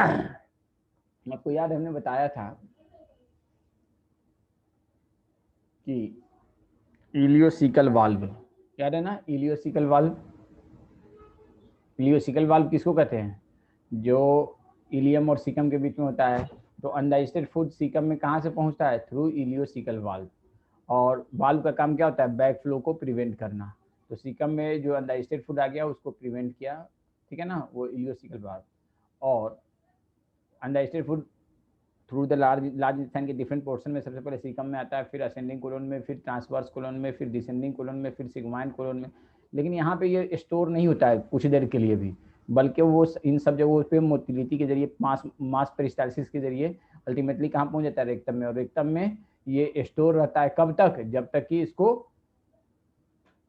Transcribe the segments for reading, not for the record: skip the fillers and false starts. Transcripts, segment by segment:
आपको याद है हमने बताया था कि इलियोसिकल वाल्व, याद है ना, इलियोसिकल वाल्व। इलियोसिकल वाल्व किसको कहते हैं? जो इलियम और सीकम के बीच में होता है। तो अनडाइजेस्टेड फूड सीकम में कहाँ से पहुंचता है? Through ileocaecal valve. और वाल्व का काम क्या होता है? बैक फ्लो को प्रिवेंट करना। तो सीकम में जो अनडाइजेस्टेड फूड आ गया उसको प्रिवेंट किया, ठीक है ना, वो इलियोसिकल वाल्व। और undigested food through the large intestine के डिफरेंट पोर्शन में सबसे पहले सीकम में आता है, फिर असेंडिंग कोलोन में, फिर ट्रांसवर्स कोलोन में, फिर डिसेंडिंग कोलोन में, फिर सिग्माइन कोलोन में। लेकिन यहाँ पे ये स्टोर नहीं होता है कुछ देर के लिए भी, बल्कि वो इन सब जगहों पे मोटिलिटी के जरिए मास पेरिस्टालसिस के जरिए अल्टीमेटली कहाँ पहुंच जाता है? रेक्टम में। और रेक्टम में ये स्टोर रहता है कब तक? जब तक कि इसको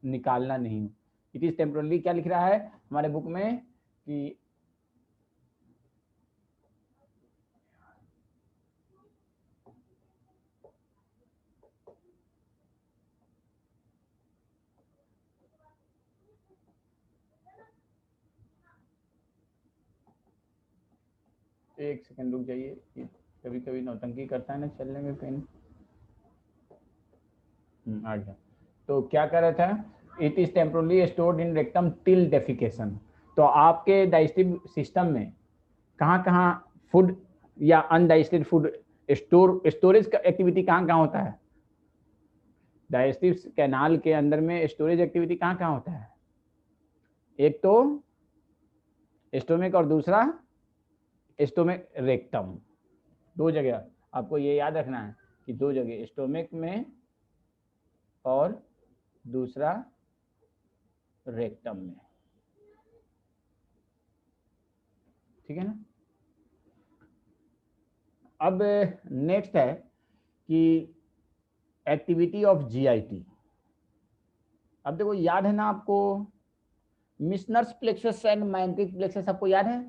निकालना नहीं हो। इट इज टेम्पोरली, क्या लिख रहा है हमारे बुक में कि एक सेकंड रुक जाइए, कभी कभी नौटंकी करता है ना चलने में पेन। आ गया। तो क्या कर रहा था? It is temporarily stored in rectum till defecation. तो आपके डाइजेस्टिव सिस्टम में कहाँ कहाँ फूड या अनडाइजेस्टेड फूड स्टोरेज का एक्टिविटी कहाँ कहाँ होता है? डाइजेस्टिव कैनाल के अंदर में स्टोरेज एक्टिविटी कहाँ कहाँ होता है? एक तो स्टोमिक और दूसरा स्टोमिक रेक्टम। दो जगह आपको ये याद रखना है कि दो जगह, स्टोमिक में और दूसरा रेक्टम में, ठीक है ना। अब नेक्स्ट है कि एक्टिविटी ऑफ जीआईटी। अब देखो याद है ना आपको, मिशनर्स प्लेक्सस एंड मैंट्रिक प्लेक्सस आपको याद है?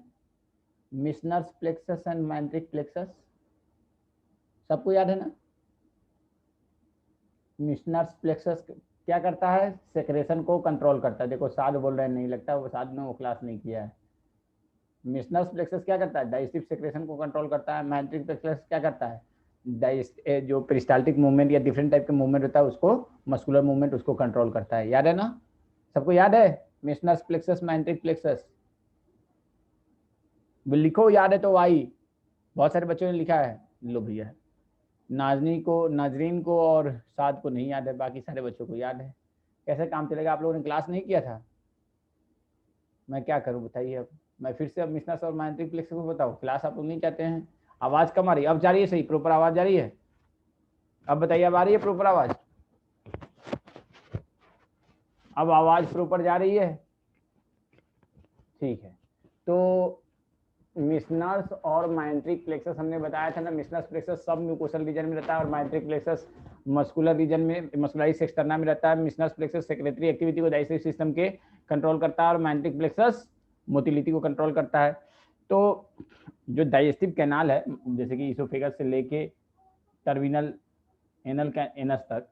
मिशनर्स प्लेक्सस एंड मैंट्रिक प्लेक्सस सबको याद है ना? मिशनर्स प्लेक्सस क्या करता है? सेक्रेशन को कंट्रोल करता है। देखो साध बोल रहे हैं, नहीं लगता वो साध में वो क्लास नहीं किया है। मिशनर्स प्लेक्सस क्या करता है? डाइजेस्टिव सेक्रेशन को कंट्रोल करता है। मैंट्रिक प्लेक्सस क्या करता है? जो पेरिस्टाल्टिक मूवमेंट या डिफरेंट टाइप के मूवमेंट होता है उसको, मस्कुलर मूवमेंट उसको कंट्रोल करता है। याद है ना? सबको याद है मिशनर्स प्लेक्सस मैंट्रिक प्लेक्सस? लिखो, याद है तो भाई। बहुत सारे बच्चों ने लिखा है। लो भैया, नाजरीन को और साद को नहीं याद है, बाकी सारे बच्चों को याद है। कैसे काम चलेगा? आप लोगों ने क्लास नहीं किया था। मैं क्या करूं बताइए। अब मैं फिर से अब मिशनर्स और मैंट्रिक प्लेक्सस को बताऊं? क्लास आप लोग नहीं चाहते हैं। आवाज कम आ रही है, अब जा रही है सही प्रॉपर आवाज जा रही है? अब बताइए, अब आ रही है प्रॉपर आवाज? अब आवाज प्रॉपर जा रही है? ठीक है। तो मिशनर्स और मैंट्रिक प्लेक्सस हमने बताया था ना। मिशनर्स प्लेक्सस सब म्यूकोसल रीजन में रहता है और मैंट्रिक प्लेक्सस मस्कुलर रीजन में, मस्कुलारिस एक्सटर्ना में रहता है। मिशनर्स प्लेक्सस सेक्रेटरी एक्टिविटी को डाइजेस्टिव सिस्टम के कंट्रोल करता है और मैंट्रिक प्लेक्सस मोटिलिटी को कंट्रोल करता है। तो जो डाइजेस्टिव कैनाल है, जैसे कि इसोफेगस से लेके टर्मिनल एनस तक,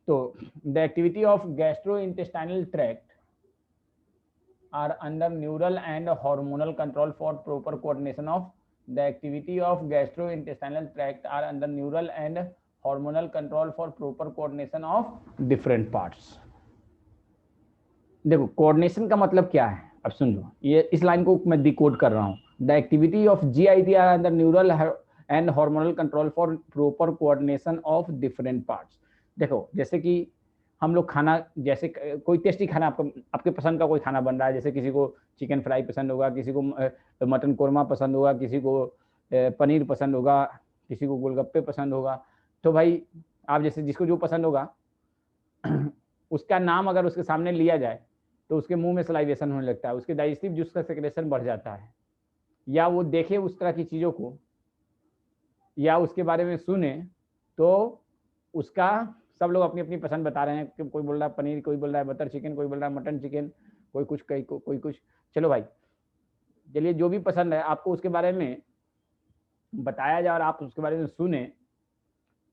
तो the activity of gastro intestinal tract are under neural and hormonal control for proper coordination of the activity of gastrointestinal tract are under neural and hormonal control for proper coordination of different parts। देखो coordination का मतलब क्या है, अब सुन लो, ये इस line को मैं डिकोड कर रहा हूँ। The activity of GIT are under neural and hormonal control for proper coordination of different parts. देखो जैसे कि हम लोग खाना, जैसे कोई टेस्टी खाना आपके पसंद का कोई खाना बन रहा है, जैसे किसी को चिकन फ्राई पसंद होगा, किसी को मटन कोरमा पसंद होगा, किसी को पनीर पसंद होगा, किसी को गोलगप्पे पसंद होगा। तो भाई आप जैसे जिसको जो पसंद होगा उसका नाम अगर उसके सामने लिया जाए तो उसके मुंह में सलाइवेशन होने लगता है, उसके डाइजेस्टिव जूस का सेक्रेशन बढ़ जाता है, या वो देखे उस तरह की चीज़ों को या उसके बारे में सुने तो उसका, सब लोग अपनी अपनी पसंद बता रहे हैं कि कोई बोल रहा है पनीर, कोई बोल रहा है बटर चिकन, कोई बोल रहा है मटन चिकन, कोई कुछ कोई कुछ। चलो भाई, चलिए जो भी पसंद है आपको उसके बारे में बताया जाए और आप उसके बारे में सुने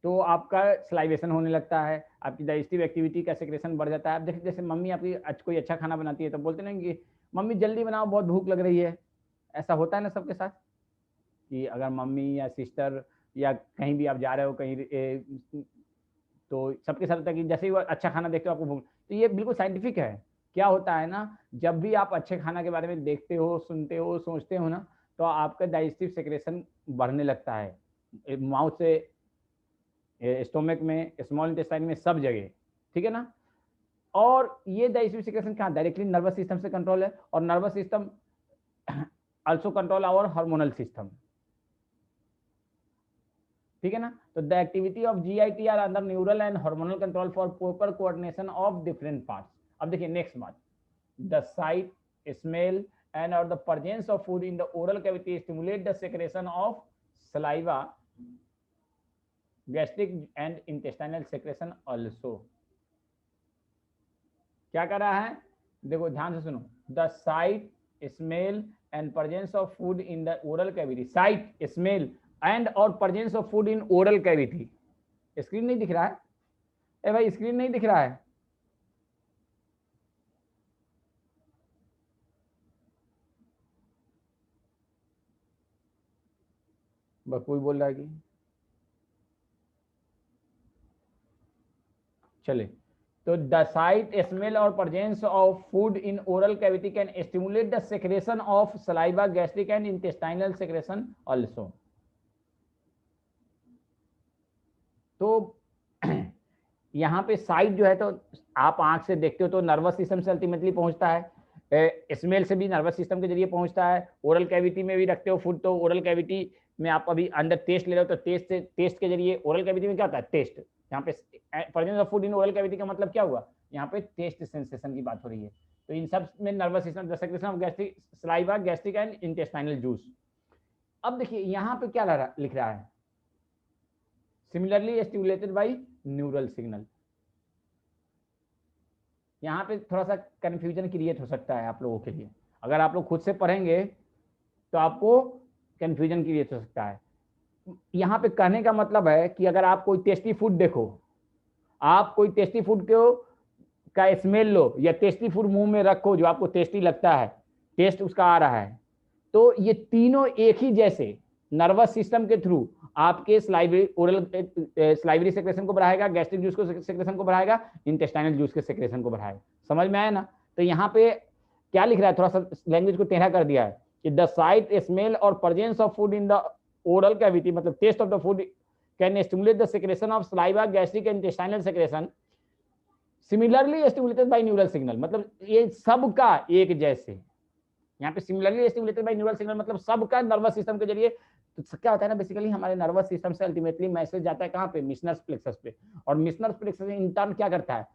तो आपका सलाइवेशन होने लगता है, आपकी डाइजेस्टिव एक्टिविटी का सेक्रेशन बढ़ जाता है। आप देखिए जैसे मम्मी आपकी कोई अच्छा खाना बनाती है तो बोलते ना कि मम्मी जल्दी बनाओ बहुत भूख लग रही है, ऐसा होता है ना सबके साथ। कि अगर मम्मी या सिस्टर या कहीं भी आप जा रहे हो कहीं तो सबके साथ होता है कि जैसे ही वो अच्छा खाना देखते हो आपको भूख, तो ये बिल्कुल साइंटिफिक है। क्या होता है ना, जब भी आप अच्छे खाना के बारे में देखते हो, सुनते हो, सोचते हो ना, तो आपका डाइजेस्टिव सेक्रेशन बढ़ने लगता है, माउथ से स्टोमक में, स्मॉल इंटेस्टाइन में, सब जगह, ठीक है ना। और ये डाइजेस्टिव सेक्रेशन कहाँ, डायरेक्टली नर्वस सिस्टम से कंट्रोल है, और nervous system also control our hormonal system, ठीक है ना। तो the activity of GITR under neural and hormonal control for proper coordination of different parts. अब देखिए नेक्स्ट बात, द साइट, स्मेल एंड और the presence of food in the oral cavity stimulate the secretion of saliva, gastric and intestinal secretion also. क्या कर रहा है, देखो ध्यान से सुनो, the sight, smell and presence of food in the oral cavity, sight, smell and और presence of food in oral cavity. Screen नहीं दिख रहा है, ए भाई स्क्रीन नहीं दिख रहा है, बस कोई बोल रहा है कि चले। तो द साइट, स्मेल और presence of food in oral cavity can stimulate the secretion of saliva, gastric and intestinal secretion also. तो यहाँ पे साइट जो है, तो आप आंख से देखते हो तो नर्वस सिस्टम से अल्टीमेटली पहुंचता है, स्मेल से भी नर्वस सिस्टम के जरिए पहुंचता है, ओरल कैविटी में भी रखते हो फूड, तो ओरल कैविटी में आप अभी अंदर टेस्ट ले रहे हो, तो टेस्ट से, टेस्ट के जरिए ओरल कैविटी में क्या होता है, टेस्ट। यहाँ पे presence of food in oral cavity का मतलब क्या हुआ, यहाँ पे टेस्ट सेंसेशन की बात हो रही है। तो इन सब में nervous system, the secretion of gastric, saliva, gastric and intestinal juice. अब देखिए यहाँ पे क्या लिख रहा है, similarly stimulated by neural signal. यहाँ पे थोड़ा सा कंफ्यूजन क्रिएट हो सकता है आप लोगों के लिए, अगर आप लोग खुद से पढ़ेंगे तो आपको कंफ्यूजन क्रिएट हो सकता है। यहाँ पे कहने का मतलब है कि अगर आप कोई टेस्टी फूड देखो, आप कोई टेस्टी फूड को का स्मेल लो, या टेस्टी फूड मुंह में रखो जो आपको टेस्टी लगता है, टेस्ट उसका आ रहा है, तो ये तीनों एक ही जैसे नर्वस सिस्टम के थ्रू आपके स्लाइवरी, ओरल स्लाइवरी सेक्रेशन को बढ़ाएगा, गैस्ट्रिक जूस को सेक्रेशन को बढ़ाएगा, इंटेस्टाइनल जूस के सेक्रेशन को बढ़ाएगा। समझ में आया ना। तो यहाँ पे क्या लिख रहा है, थोड़ा सा लैंग्वेज को टेढ़ा कर दिया है कि द साइट, स्मेल और presence of food in the oral cavity, मतलब taste of the food can stimulate the secretion of saliva, gastric and intestinal secretion similarly stimulated by neural signal. मतलब ये सबका एक जैसे, यहाँ पे similarly stimulated by neural signal मतलब सबका नर्वस सिस्टम के जरिए। तो क्या होता है ना, बेसिकली हमारे नर्वस सिस्टम से अल्टीमेटली मैसेज जाता है कहाँ पे, मिशनर्स प्लेक्सस पे, और मिशनर्स प्लेक्सस इन टर्न क्या करता है,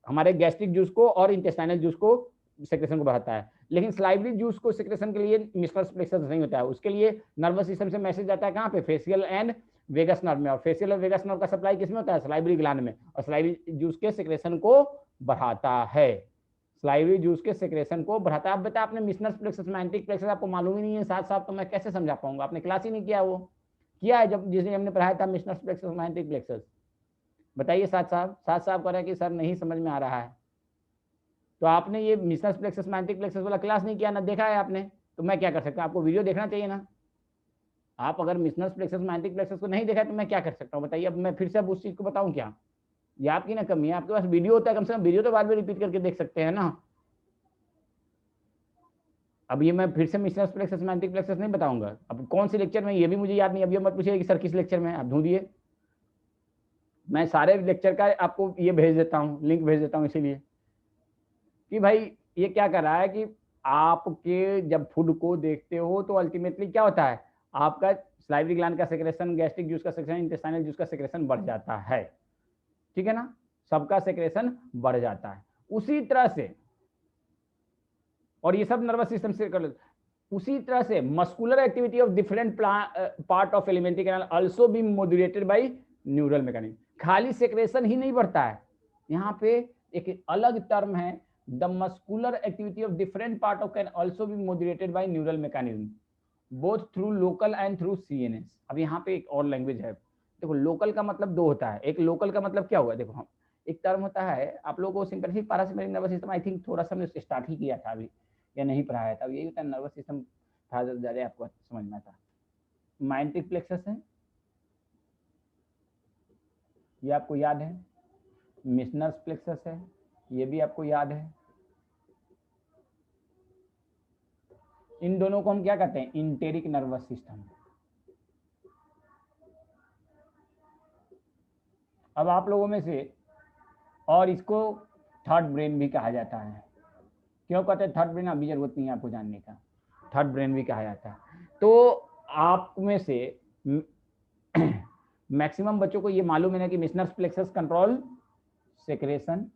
हमारे गैस्ट्रिक जूस को और इंटेस्टाइनल जूस को सेक्रेशन को बढ़ाता है। लेकिन स्लाइवरी जूस को सेक्रेशन के लिए मिशनर्स प्लेक्सस नहीं होता है, उसके लिए नर्वस सिस्टम से मैसेज जाता है कहाँ पे, फेशियल एंड वेगस नर्व में, और फेशियल और वेगस नर्व का सप्लाई किसमें होता है, स्लाइवरी ग्लैंड में, और स्लाइवरी जूस के सेक्रेशन को बढ़ाता है, स्लाइवरी जूस के सेक्रेशन को बढ़ाता है। अब बता, आपने मिशनर्स प्लेक्सस, मैंटिक प्लेक्सस आपको मालूम ही नहीं है, साथ साथ तो मैं कैसे समझा पाऊंगा, आपने क्लास ही नहीं किया, वो किया है जब जिसने हमने पढ़ाया था मिशनर्स प्लेक्सस, मैंटिक प्लेक्सस। बताइए साथ साहब कह रहे हैं कि सर नहीं समझ में आ रहा है। तो आपने ये मिशनर्स प्लेक्सस, मैंटिक प्लेक्सस वाला क्लास नहीं किया ना, देखा है आपने, तो मैं क्या कर सकता हूँ, आपको वीडियो देखना चाहिए ना। आप अगर मिशनर्स प्लेक्सस, मैंटिक प्लेक्सस को नहीं देखा तो मैं क्या कर सकता हूँ, बताइए। अब मैं फिर से अब उस चीज को बताऊँ क्या, ये आपकी ना कमी है, आपके पास वीडियो होता है, कम से कम वीडियो तो बाद में रिपीट करके देख सकते हैं ना। अब ये मैं फिर से मिशनर्स प्लेक्सस, मैंटिक प्लेक्सस नहीं बताऊंगा, अब कौन सी लेक्चर में, ये भी मुझे याद नहीं, अब ये मत पूछिए कि सर किस लेक्चर में, आप ढूंढिए, मैं सारे लेक्चर का आपको ये भेज देता हूँ, लिंक भेज देता हूँ, इसीलिए कि भाई ये क्या कर रहा है कि आपके जब फूड को देखते हो तो अल्टीमेटली क्या होता है, आपका स्लाइवरी ग्लैंड का सेक्रेशन, गैस्ट्रिक जूस का सेक्रेशन, इंटेस्टाइनल जूस का सेक्रेशन बढ़ जाता है, ठीक है ना, सबका सेक्रेशन बढ़ जाता है। उसी तरह से, और ये सब नर्वस सिस्टम से कर, उसी तरह से muscular activity of different part of alimentary canal also be modulated by neural mechanism. खाली सेक्रेशन ही नहीं बढ़ता है, यहाँ पे एक अलग टर्म है, the muscular activity of different part of can also be modulated by neural mechanism both through local and through CNS. अब यहाँ पे एक और लैंग्वेज है, देखो लोकल का मतलब दो होता है, एक लोकल का मतलब क्या हुआ, देखो हम एक टर्म होता है, आप लोगों को sympathetic parasympathetic nervous system I think थोड़ा सा हमने स्टार्ट ही किया था अभी, या नहीं पढ़ाया था, यही होता है नर्वस सिस्टम था, ज़्यादा आपको समझना था। माइंट्रिक प्लेक्सस है, ये आपको याद है। मिशनर्स प्लेक्सस है, ये भी आपको याद है। इन दोनों को हम क्या कहते हैं? Enteric nervous system. अब आप लोगों में से, और इसको थर्ड ब्रेन भी कहा जाता है। क्यों कहते हैं थर्ड ब्रेन? अभी जरूरत नहीं है आपको जानने का। थर्ड ब्रेन भी कहा जाता है। तो आप में से मैक्सिमम बच्चों को ये मालूम है ना कि Meissner's plexus control secretion,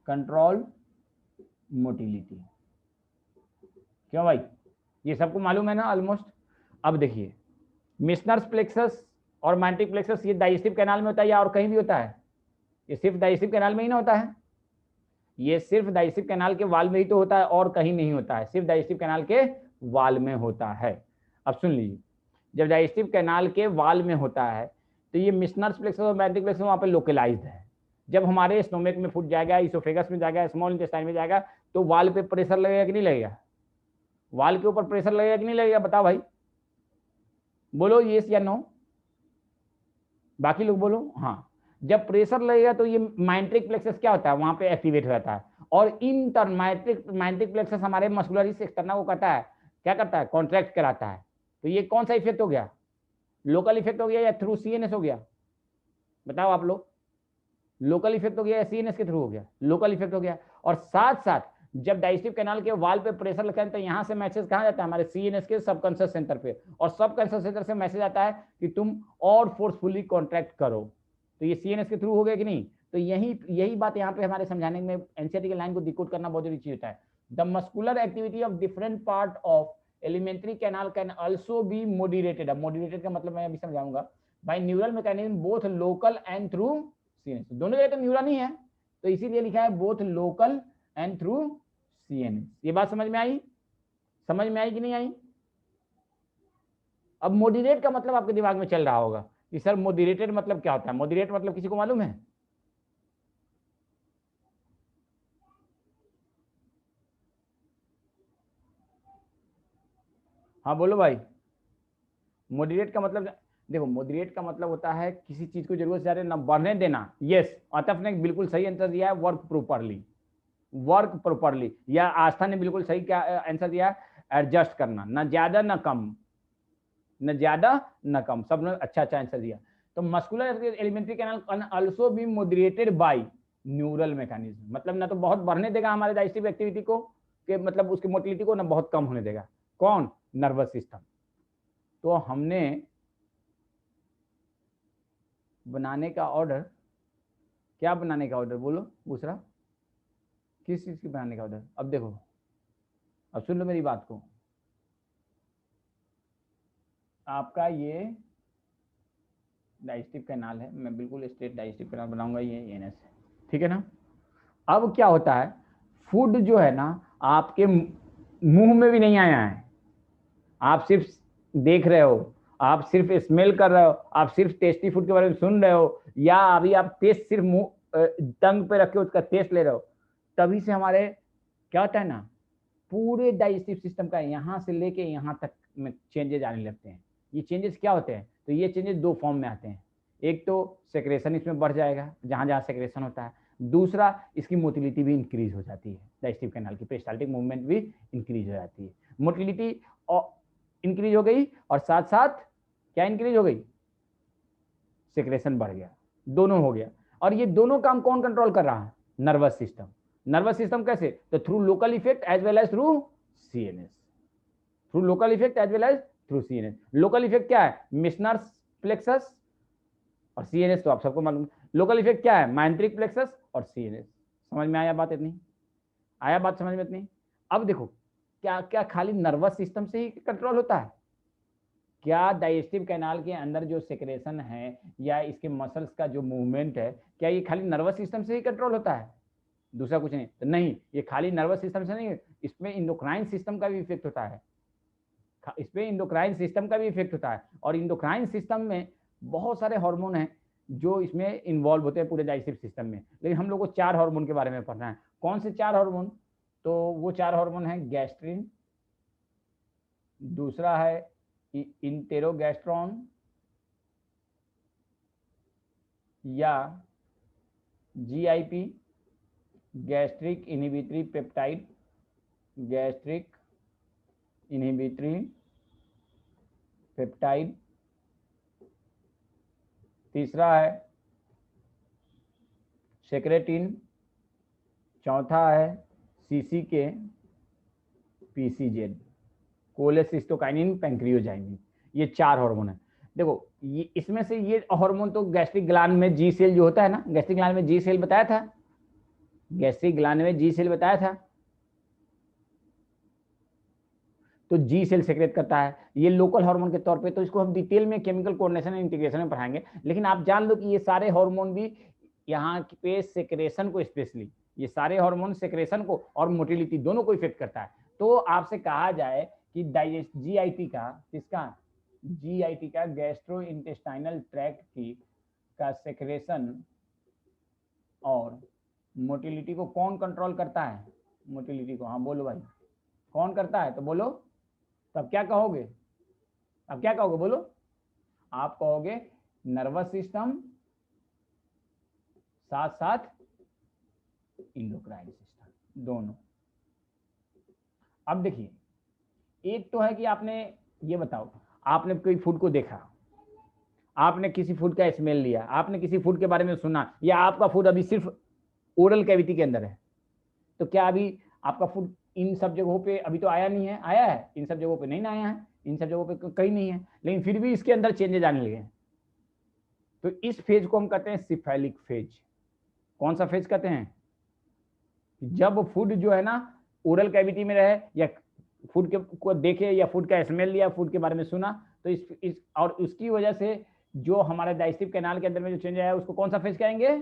control motility. क्यों भाई? ये सबको मालूम है ना ऑलमोस्ट। अब देखिए, मिशनर्स प्लेक्सस और माइंट्रिक प्लेक्सस ये डाइजेस्टिव कैनाल में होता है या और कहीं भी होता है? ये सिर्फ डाइजेस्टिव कैनाल में ही ना होता है। ये सिर्फ डाइजेस्टिव कैनाल के वाल में ही तो होता है और कहीं नहीं होता है, सिर्फ डाइजेस्टिव कैनाल के वाल में होता है। अब सुन लीजिए, जब डाइजेस्टिव कैनाल के वाल में होता है तो ये मिशनर्स प्लेक्सस और माइंट्रिक प्लेक्सस वहां पे लोकलाइज्ड है। जब हमारे स्टोमक में फूट जाएगा, इसोफेगस में जाएगा, स्मॉल इंटेस्टाइन में जाएगा, तो वाल पे प्रेशर लगेगा कि नहीं लगेगा? वाल के ऊपर प्रेशर लगेगा कि नहीं लगेगा? बताओ भाई, बोलो यस या नो। बाकी लोग बोलो हाँ। जब प्रेशर लगेगा तो ये माइंट्रिक प्लेक्सस क्या होता है? वहां पे एक्टिवेट हो जाता है। और इंटर्न माइंट्रिक प्लेक्सस हमारे मस्कुलरिस एक्सटर्ना को करता है, क्या करता है? कॉन्ट्रैक्ट कराता है। तो ये कौन सा इफेक्ट हो गया? लोकल इफेक्ट हो गया या थ्रू सीएनएस हो गया? बताओ आप लोग। लोकल इफेक्ट हो गया या सीएनएस के थ्रू हो गया? लोकल इफेक्ट हो गया। और साथ साथ जब डाइजेस्टिव कैनाल के वाल पे प्रेशर लगता है तो यहाँ से मैसेज कहाँ जाता है? हमारे सीएनएस के सबकॉन्शियस सेंटर पे, और सबकॉन्शियस सेंटर से मैसेज आता है कि तुम और फोर्सफुली कॉन्ट्रैक्ट करो। तो ये सीएनएस के थ्रू हो गया कि नहीं? तो यही बात यहाँ पे हमारे समझाने में, एनसीईआरटी के लाइन को डिकोड करना बहुत जरूरी चीज होता है। The muscular activity of different part of alimentary canal can also be moderated. अब मोडिरेटेड का मतलब मैं अभी समझाऊंगा। By neural mechanism both local and through CNS. दोनों जगह तो न्यूरॉन ही है, तो इसीलिए लिखा है both local and through CNS. ये बात समझ में आई? समझ में आई कि नहीं आई? अब मोडिरेट का मतलब आपके दिमाग में चल रहा होगा कि सर मोडिरेटेड मतलब क्या होता है? मोडिरेट मतलब किसी को मालूम है? हाँ बोलो भाई। मोडिरेट का मतलब, देखो मोडिरेट का मतलब होता है किसी चीज को जरूरत से ज्यादा न बढ़ने देना। यस, आतफ ने बिल्कुल सही आंसर दिया है, वर्क प्रोपरली। Work properly. या आस्था ने बिल्कुल सही क्या आंसर दिया है? एडजस्ट करना, न ज्यादा न कम, न ज्यादा न कम। सबने अच्छा अच्छा आंसर दिया। तो muscular alimentary canal can also be moderated by neural mechanism. मतलब ना तो बहुत बढ़ने देगा हमारे डाइजेस्टिव एक्टिविटी को, कि मतलब उसकी मोटिलिटी को, ना बहुत कम होने देगा। कौन? Nervous system. तो हमने बनाने का ऑर्डर, क्या बनाने का ऑर्डर बोलो दूसरा? किस चीज की बनाने का ऑर्डर? अब देखो, अब सुन लो मेरी बात को। आपका ये डाइजेस्टिव कैनाल है, मैं बिल्कुल स्ट्रेट डाइजेस्टिव कैनाल बनाऊंगा, ये एनएस है, ठीक है ना? अब क्या होता है, फूड जो है ना आपके मुंह में भी नहीं आया है, आप सिर्फ देख रहे हो, आप सिर्फ स्मेल कर रहे हो, आप सिर्फ टेस्टी फूड के बारे में सुन रहे हो, या अभी आप टेस्ट सिर्फ मुंह टंग पे रख के उसका टेस्ट ले रहे हो, तभी से हमारे क्या होता है ना, पूरे डाइजेस्टिव सिस्टम का यहाँ से लेके यहाँ तक में चेंजेस आने लगते हैं। ये चेंजेस क्या होते हैं? तो ये चेंजेस दो फॉर्म में आते हैं। एक तो सेक्रेशन इसमें बढ़ जाएगा जहां जहां सेक्रेशन होता है, दूसरा इसकी मोटिलिटी भी इंक्रीज हो जाती है, डाइजेस्टिव कैनाल की पेरिस्टाल्टिक मूवमेंट भी इंक्रीज हो जाती है। मोटिलिटी इंक्रीज हो गई और साथ साथ क्या इंक्रीज हो गई? सेक्रेशन बढ़ गया, दोनों हो गया। और ये दोनों काम कौन कंट्रोल कर रहा है? Nervous system. नर्वस सिस्टम कैसे? तो through local effect as well as through CNS. Through local effect as well as through CNS. Local effect क्या है? मिशनर्स प्लेक्सस और सीएनएस, तो आप सबको मालूम है। लोकल इफेक्ट क्या है? माइंट्रिक प्लेक्सस और सीएनएस। समझ में आया बात इतनी? आया बात समझ में इतनी? अब देखो, क्या क्या खाली नर्वस सिस्टम से ही कंट्रोल होता है? क्या डाइजेस्टिव कैनाल के अंदर जो सेक्रेशन है या इसके मसल्स का जो मूवमेंट है, क्या ये खाली नर्वस सिस्टम से ही कंट्रोल होता है? दूसरा कुछ नहीं? तो नहीं, ये खाली नर्वस सिस्टम से नहीं, इसमें इंडोक्राइन सिस्टम का भी इफेक्ट होता है। इसमें इंडोक्राइन सिस्टम का भी इफेक्ट होता है। और इंडोक्राइन सिस्टम में बहुत सारे हार्मोन हैं जो इसमें इन्वॉल्व होते हैं पूरे डाइजेस्टिव सिस्टम में, लेकिन हम लोग को 4 हार्मोन के बारे में पढ़ना है। कौन से 4 हार्मोन? तो वो 4 हार्मोन है, गैस्ट्रिन, दूसरा है इंटेरोगैस्ट्रॉन या GIP, gastric inhibitory peptide, gastric inhibitory peptide, तीसरा है सेक्रेटिन, चौथा है CCK PCZ, कोलेसिस्टोकाइनिन पैंक्रियोजाइनिन। ये 4 हार्मोन है। देखो ये इसमें से ये हार्मोन तो गैस्ट्रिक ग्लैंड में जी सेल जो होता है ना, गैस्ट्रिक ग्लैंड में जी सेल बताया था, गैस्ट्रिक ग्लैंड में जी सेल बताया था, तो जी सेल सेक्रेट करता है ये लोकल हार्मोन के तौर पे। तो इसको हम डिटेल में केमिकल कोऑर्डिनेशन एंड इंटीग्रेशन में पढ़ाएंगे, लेकिन आप जान लो कि ये सारे हार्मोन भी यहाँ पे सेक्रेशन को, स्पेशली ये सारे हार्मोन सेक्रेशन को और मोटिलिटी दोनों को इफेक्ट करता है। तो आपसे कहा जाए कि GIT का, किसका, GIT का गैस्ट्रो इंटेस्टाइनल ट्रैक्ट की का सेक्रेशन और मोटिलिटी को कौन कंट्रोल करता है? मोटिलिटी को, हाँ बोलो भाई, कौन करता है? तो बोलो, तब क्या कहोगे? अब क्या कहोगे बोलो? आप कहोगे नर्वस सिस्टम साथ साथ इंडोक्राइन सिस्टम, दोनों। अब देखिए, एक तो है कि आपने, ये बताओ, आपने कोई फूड को देखा, आपने किसी फूड का स्मेल लिया, आपने किसी फूड के बारे में सुना, या आपका फूड अभी सिर्फ ओरल कैविटी के अंदर है, तो क्या अभी आपका फूड इन सब जगहों पे अभी तो आया नहीं है? आया है? इन सब जगहों पे नहीं ना आया है, इन सब जगहों पे कहीं नहीं है, लेकिन फिर भी इसके अंदर चेंजेस आने लगे। तो इस फेज को हम कहते हैं सिफेलिक फेज। कौन सा फेज कहते हैं? जब फूड जो है ना ओरल कैविटी में रहे, या फूड के को देखे, या फूड का स्मेल लिया, फूड के बारे में सुना, तो इस और उसकी वजह से जो हमारे डाइजेस्टिव कैनाल के अंदर में जो चेंज आया उसको कौन सा फेज कहेंगे?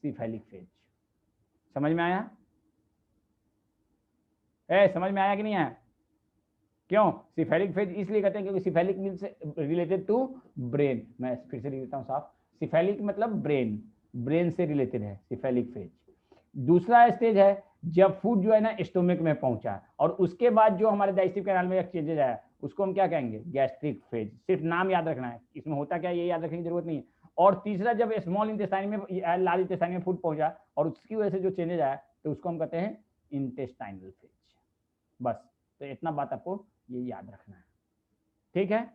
Cephalic phase. समझ में आया? समझ में आया कि नहीं आया? क्यों सिफेलिक फेज इसलिए कहते हैं क्योंकि cephalic means related to brain. मैं फिर से लिख देता हूँ साफ, सिफेलिक मतलब ब्रेन, ब्रेन से रिलेटेड है सिफेलिक फेज। दूसरा स्टेज है जब फूड जो है ना स्टोमक में पहुंचा और उसके बाद जो हमारे डाइजेस्टिव कैनाल में चेंजेज आया उसको हम क्या कहेंगे? Gastric phase. सिर्फ नाम याद रखना है, इसमें होता क्या ये याद रखने की जरूरत नहीं है। और तीसरा जब स्मॉल इंटेस्टाइन में, लार्ज इंटेस्टाइन में फूड पहुंचा और उसकी वजह से जो चेंजेज आया तो उसको हम कहते हैं इंटेस्टाइनल फेज। बस, तो इतना बात आपको ये याद रखना है, ठीक है?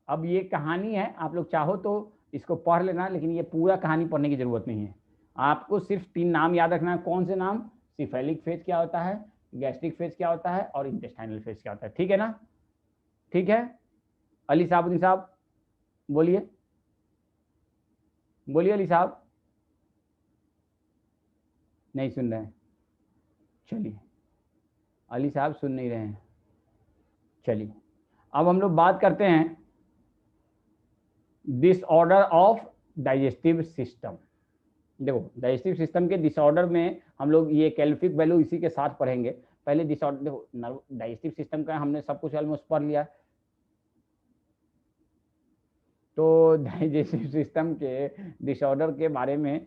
अब ये कहानी है, आप लोग चाहो तो इसको पढ़ लेना, लेकिन ये पूरा कहानी पढ़ने की जरूरत नहीं है। आपको सिर्फ 3 नाम याद रखना है। कौन से नाम? सिफेलिक फेज क्या होता है, गैस्ट्रिक फेज क्या होता है, और इंटेस्टाइनल फेज क्या होता है। ठीक है ना? ठीक है। अली साहब, साहब बोलिए, बोलिए अली साहब। नहीं सुन रहे हैं? चलिए, अली साहब सुन नहीं रहे हैं। चलिए, अब हम लोग बात करते हैं डिसऑर्डर ऑफ डाइजेस्टिव सिस्टम। देखो, डाइजेस्टिव सिस्टम के डिसऑर्डर में हम लोग ये कैलोरिफिक वैल्यू इसी के साथ पढ़ेंगे। पहले डिसऑर्डर, देखो डाइजेस्टिव सिस्टम का हमने सब कुछ ऑलमोस्ट पढ़ लिया। तो डाइजेस्टिव सिस्टम के डिसऑर्डर के बारे में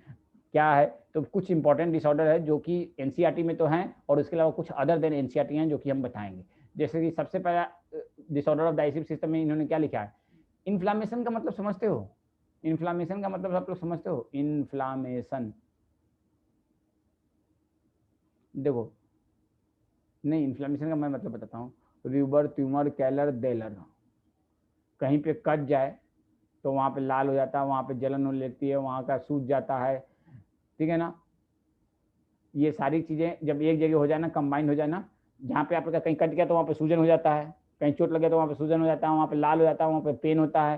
क्या है, तो कुछ इंपॉर्टेंट डिसऑर्डर है जो कि एनसीईआरटी में तो हैं, और उसके अलावा कुछ अदर देन एनसीईआरटी हैं जो कि हम बताएंगे। जैसे कि सबसे पहला डिसऑर्डर ऑफ डाइजेस्टिव सिस्टम में इन्होंने क्या लिखा है? इन्फ्लामेशन का मतलब समझते हो? इन्फ्लामेशन का मतलब आप लोग समझते हो? इन्फ्लामेशन, देखो नहीं, इन्फ्लामेशन का मैं मतलब बताता हूँ। र्यूबर, ट्यूमर, कैलर, देलर, कहीं पे कट जाए तो वहाँ पे लाल हो जाता है, वहाँ पे जलन हो लेती है, वहाँ का सूज जाता है, ठीक है ना? ये सारी चीज़ें जब एक जगह हो जाए ना, कंबाइन हो जाए ना, जहाँ पे आपका कहीं कट गया तो वहाँ पे सूजन हो जाता है, कहीं चोट लगे तो वहाँ पे सूजन हो जाता है, वहाँ पे लाल हो जाता है, वहाँ पे पेन होता है,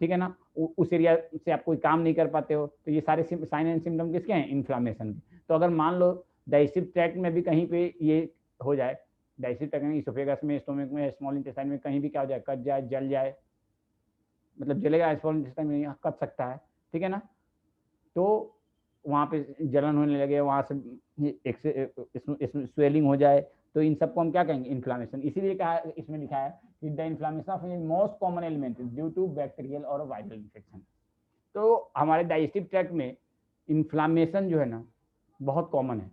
ठीक है ना? उस एरिया से आप कोई काम नहीं कर पाते हो। तो ये सारे साइन एंड सिम्टम किसके हैं? इन्फ्लामेशन के। तो अगर मान लो डाइजेस्टिव ट्रैक्ट में भी कहीं पे ये हो जाए, डाइजेस्टिव ट्रैक्ट में, इसोफेगस में, स्टोमक में, स्मॉल इंटेस्टाइन में कहीं भी क्या हो जाए, कट जाए, जल जाए, मतलब जलेगा, स्मॉल इंटेस्टाइन में कट सकता है, ठीक है ना? तो वहाँ पे जलन होने लगे, वहाँ से स्वेलिंग हो जाए, तो इन सबको हम क्या कहेंगे? इन्फ्लामेशन। इसीलिए कहा, इसमें लिखा है कि the inflammation of most common element due to bacterial और वायरल इन्फेक्शन। तो हमारे डाइजेस्टिव ट्रैक्ट में इन्फ्लामेशन जो है ना, बहुत कॉमन है,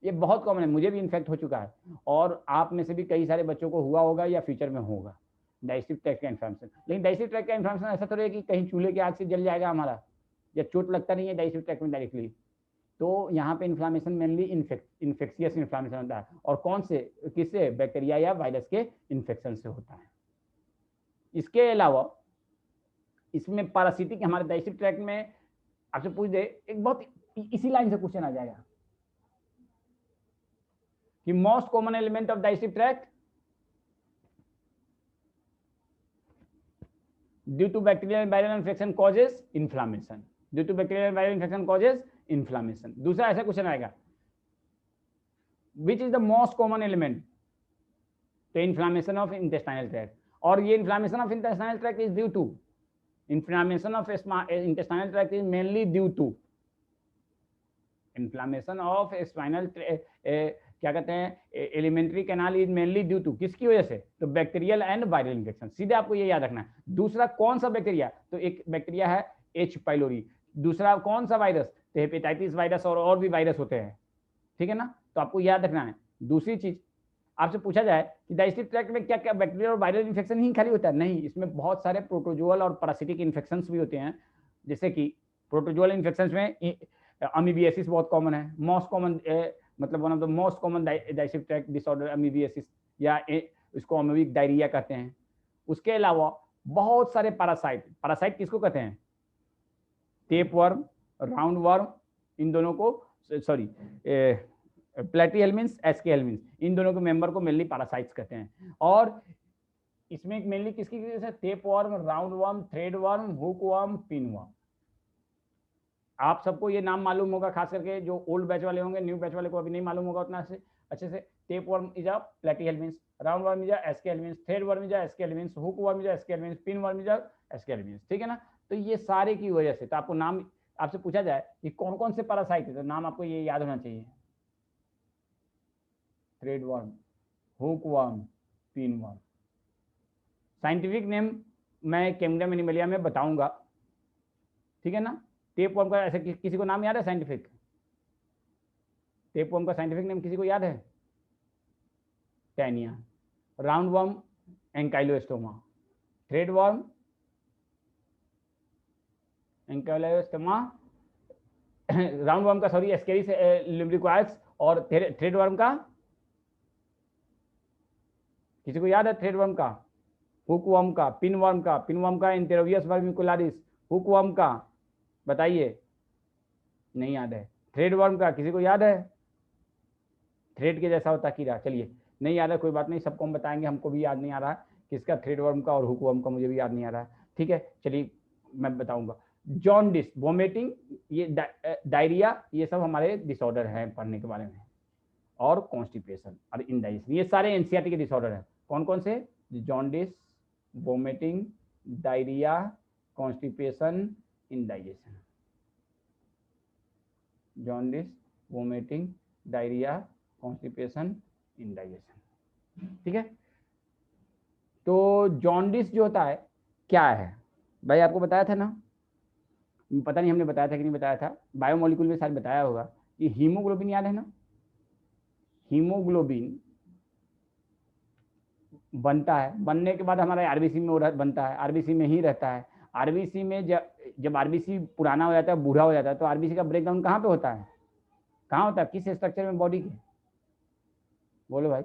ये बहुत कॉमन है, मुझे भी इन्फेक्ट हो चुका है और आप में से भी कई सारे बच्चों को हुआ होगा या फ्यूचर में होगा डाइजेस्टिव ट्रैक्ट का इन्फ्लेमेशन। लेकिन डाइजेस्टिव ट्रैक्ट का इन्फ्लेमेशन ऐसा थोड़ा है कि कहीं चूल्हे की आग से जल जाएगा हमारा, या चोट लगता नहीं है डाइजेस्टिव ट्रैक्ट में डायरेक्टली। तो यहाँ पे इन्फ्लेमेशन मेनली इन्फेक्शियस इन्फ्लेमेशन होता है, और कौन से, किससे, बैक्टीरिया या वायरस के इन्फेक्शन से होता है। इसके अलावा इसमें पैरासिटिक, हमारे डाइजेस्टिव ट्रैक्ट में आपसे पूछ दे, एक बहुत इसी लाइन से क्वेश्चन आ जाएगा कि most common element of digestive tract due to bacterial and viral infection causes inflammation, due to bacterial and viral infection causes inflammation. दूसरा ऐसा क्वेश्चन आएगा, which is the most common element, तो inflammation of intestinal tract, और ये inflammation of intestinal tract is due to, inflammation of intestinal tract is mainly due to inflammation of spinal क्या कहते हैं, alimentary canal is mainly due to, किसकी वजह से, तो बैक्टीरियल एंड वायरल इन्फेक्शन। सीधे आपको ये याद रखना है। दूसरा कौन सा बैक्टीरिया, तो एक बैक्टीरिया है एच पाइलोरी, दूसरा कौन सा वायरस, तो हेपेटाइटिस वायरस और भी वायरस होते हैं, ठीक है ना, तो आपको याद रखना है। दूसरी चीज आपसे पूछा जाए कि डाइजेस्टिव ट्रैक्ट में क्या क्या बैक्टीरियल और वायरल इन्फेक्शन ही खाली होता है, नहीं, इसमें बहुत सारे प्रोटोजोअल और पैरासिटिक इन्फेक्शंस भी होते हैं। जैसे कि प्रोटोजोअल इन्फेक्शंस में अमीबियासिस बहुत कॉमन है, मोस्ट कॉमन, मतलब one of the most common digestive tract disorder amoebiasis, या इसको अमीबिक डायरिया कहते हैं। उसके अलावा बहुत सारे पैरासाइट, पैरासाइट किसको कहते हैं, टेप वर्म, राउंड वर्म, इन दोनों को, सॉरी प्लेटीहेल्मिन्स, एस्केहेल्मिन्स, इन दोनों के मेंबर को मेनली पैरासाइट्स कहते हैं। और इसमें मेनली किसकी वजह से, tape worm, round worm, thread worm, hook worm, pin worm. आप सबको ये नाम मालूम होगा, खास करके जो ओल्ड बैच वाले होंगे, न्यू बैच वाले को अभी नहीं मालूम होगा उतना अच्छे से। Tape worm is a platyhelminthes, round worm is a aschelminthes, thread worm is a aschelminthes, hook worm is a aschelminthes, pin worm is a aschelminthes, ठीक है ना। तो ये सारे की वजह से, तो आपको नाम, आपसे पूछा जाए कि कौन कौन से पैरासाइट है, तो नाम आपको ये याद होना चाहिए, thread worm, hook worm, pin worm. Scientific name मैं किंगडम एनिमलिया में बताऊंगा, ठीक है ना। टेप वर्म का ऐसे किसी को नाम याद है साइंटिफिक, टेप वर्म का साइंटिफिक नेम किसी को याद है, Taenia. Round worm ancylostoma, thread worm ancylostoma, round worm का सॉरी एस्केरिस लिम्ब्रिकोइड्स, और थ्रेड वर्म का किसी को याद है, थ्रेड वर्म का, हुक वर्म का, पिन वर्म का, पिन वर्म का एंटेरोवियस वर्मिकुलारिस, हुक वर्म का बताइए, नहीं याद है। थ्रेड वर्म का किसी को याद है, थ्रेड के जैसा होता कीड़ा, चलिए नहीं याद है कोई बात नहीं, सबको हम बताएंगे, हमको भी याद नहीं आ रहा किसका, थ्रेड वर्म का और हुक वर्म का मुझे भी याद नहीं आ रहा, ठीक है, चलिए मैं बताऊंगा। जॉन्डिस, वोमिटिंग, ये डायरिया, ये सब हमारे डिसऑर्डर हैं पढ़ने के बारे में, और कॉन्स्टिपेशन और इंडाइजेशन, ये सारे एनसीईआरटी के डिसऑर्डर हैं। कौन कौन से, jaundice, vomiting, diarrhoea, constipation, indigestion, jaundice, vomiting, diarrhoea, constipation, indigestion, ठीक है। तो जॉन्डिस जो होता है क्या है भाई, आपको बताया था ना, पता नहीं हमने बताया था कि नहीं बताया था, बायोमोलिकुल में शायद बताया होगा कि हीमोग्लोबिन याद है ना, हीमोग्लोबिन बनता है, बनने के बाद हमारा आरबीसी में बनता है, आरबीसी में ही रहता है। आरबीसी में जब आरबीसी पुराना हो जाता है, बूढ़ा हो जाता है, तो आरबीसी का ब्रेकडाउन कहाँ पे होता है, कहाँ होता है, किस स्ट्रक्चर में बॉडी के, बोलो भाई,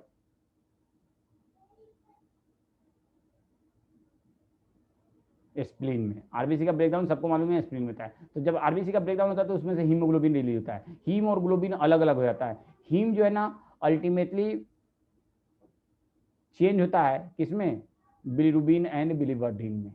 स्प्लीन में। आरबीसी का ब्रेकडाउन सबको मालूम है, स्प्लीन में होता है। तो जब आरबीसी का ब्रेकडाउन होता है तो उसमें से हीमोग्लोबिन रिलीज होता है। हीम और ग्लोबिन अलग अलग हो जाता है। हीम जो है ना अल्टीमेटली चेंज होता है किसमें, बिलिरुबिन एंड बिलिवर्डिन में,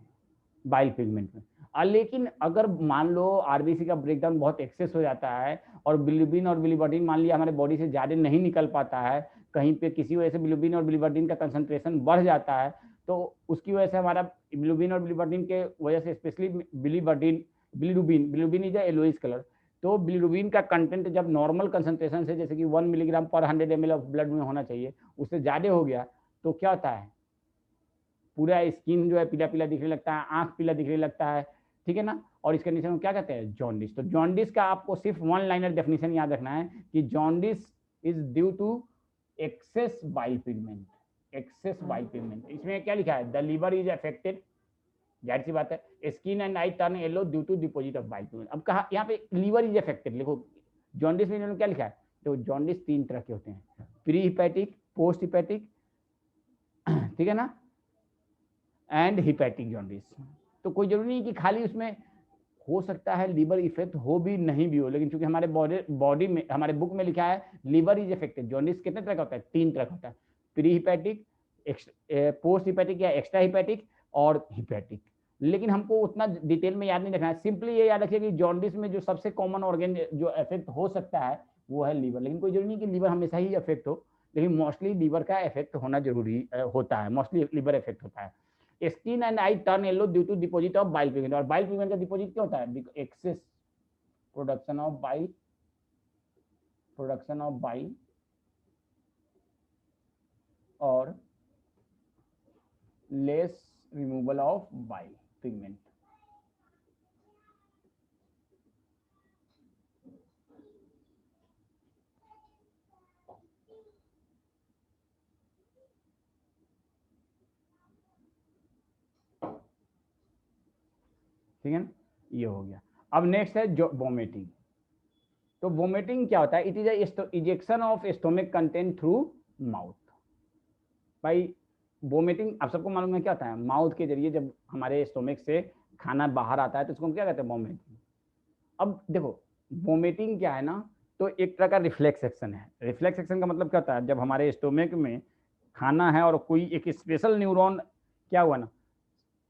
बाइल पिगमेंट में। लेकिन अगर मान लो आरबीसी का ब्रेकडाउन बहुत एक्सेस हो जाता है और बिलिरुबिन और बिलिवर्डिन मान लिया हमारे बॉडी से ज़्यादा नहीं निकल पाता है, कहीं पे किसी वजह से बिलिरुबिन और बिलिवर्डिन का कंसंट्रेशन बढ़ जाता है, तो उसकी वजह से हमारा बिलिरुबिन और बिलिवर्डिन के वजह से specially bilirubin is a yellowish colour, तो बिलिरुबिन का कंटेंट जब नॉर्मल कंसंट्रेशन से जैसे कि 1 मिलीग्राम पर 100 ml ऑफ ब्लड में होना चाहिए, उससे ज़्यादा हो गया तो क्या होता है, पूरा स्किन जो है पीला पीला दिखने लगता है, आंख पीला दिखने लगता है, ठीक है ना। और इस कंडीशन को क्या कहते हैं, जॉन्डिस। तो जॉन्डिस का आपको सिर्फ वन लाइनर डेफिनेशन याद रखना है कि jaundice is due to excess bile pigment, excess bile pigment. इसमें क्या लिखा है, द लीवर इज अफेक्टेड, जाहिर सी बात है, skin and eye turn yellow due to deposit of bile pigment. अब कहा यहाँ पे लीवर इज अफेक्टेड, देखो जॉन्डिस में इन्होंने क्या लिखा है, तो जॉन्डिस 3 तरह के होते हैं, प्री हिपैटिक, पोस्ट हिपैटिक, ठीक है ना, एंड हिपैटिक जॉन्डिस। तो कोई जरूरी नहीं कि खाली उसमें हो सकता है लीवर इफेक्ट हो भी नहीं भी हो, लेकिन चूंकि हमारे बॉडी में, हमारे बुक में लिखा है लीवर इज इफेक्टेड, जॉन्डिस कितने तरह का होता है, 3 तरह का होता है, प्री हिपैटिक, पोस्ट हिपैटिक या एक्स्ट्रा हिपैटिक और हिपैटिक। लेकिन हमको उतना डिटेल में याद नहीं रखना है, सिंपली ये याद रखिए कि जॉन्डिस में जो सबसे कॉमन ऑर्गन जो अफेक्ट हो सकता है वो है लीवर, लेकिन कोई जरूरी नहीं कि लीवर हमेशा ही अफेक्ट हो, लेकिन मोस्टली लीवर का इफेक्ट होना जरूरी होता है, मोस्टली लीवर इफेक्ट होता है। Skin and eye turn yellow due to deposit of bile pigment, और बाइल पिगमेंट का डिपोजिट क्या होता है, excess production of bile, production of bile और less removal of bile pigment. ठीक है ना, ये हो गया। अब नेक्स्ट है जो वोमिटिंग। तो वोमिटिंग क्या होता है, it is ejection of stomach content through mouth. भाई वोमिटिंग आप सबको मालूम है क्या होता है, माउथ के जरिए जब हमारे स्टोमिक से खाना बाहर आता है तो उसको हम क्या कहते हैं, वोमिटिंग। अब देखो वोमिटिंग क्या है ना, तो एक तरह का रिफ्लेक्स एक्शन है। रिफ्लेक्स एक्शन का मतलब क्या होता है, जब हमारे स्टोमिक में खाना है और कोई एक स्पेशल न्यूरॉन क्या हुआ ना,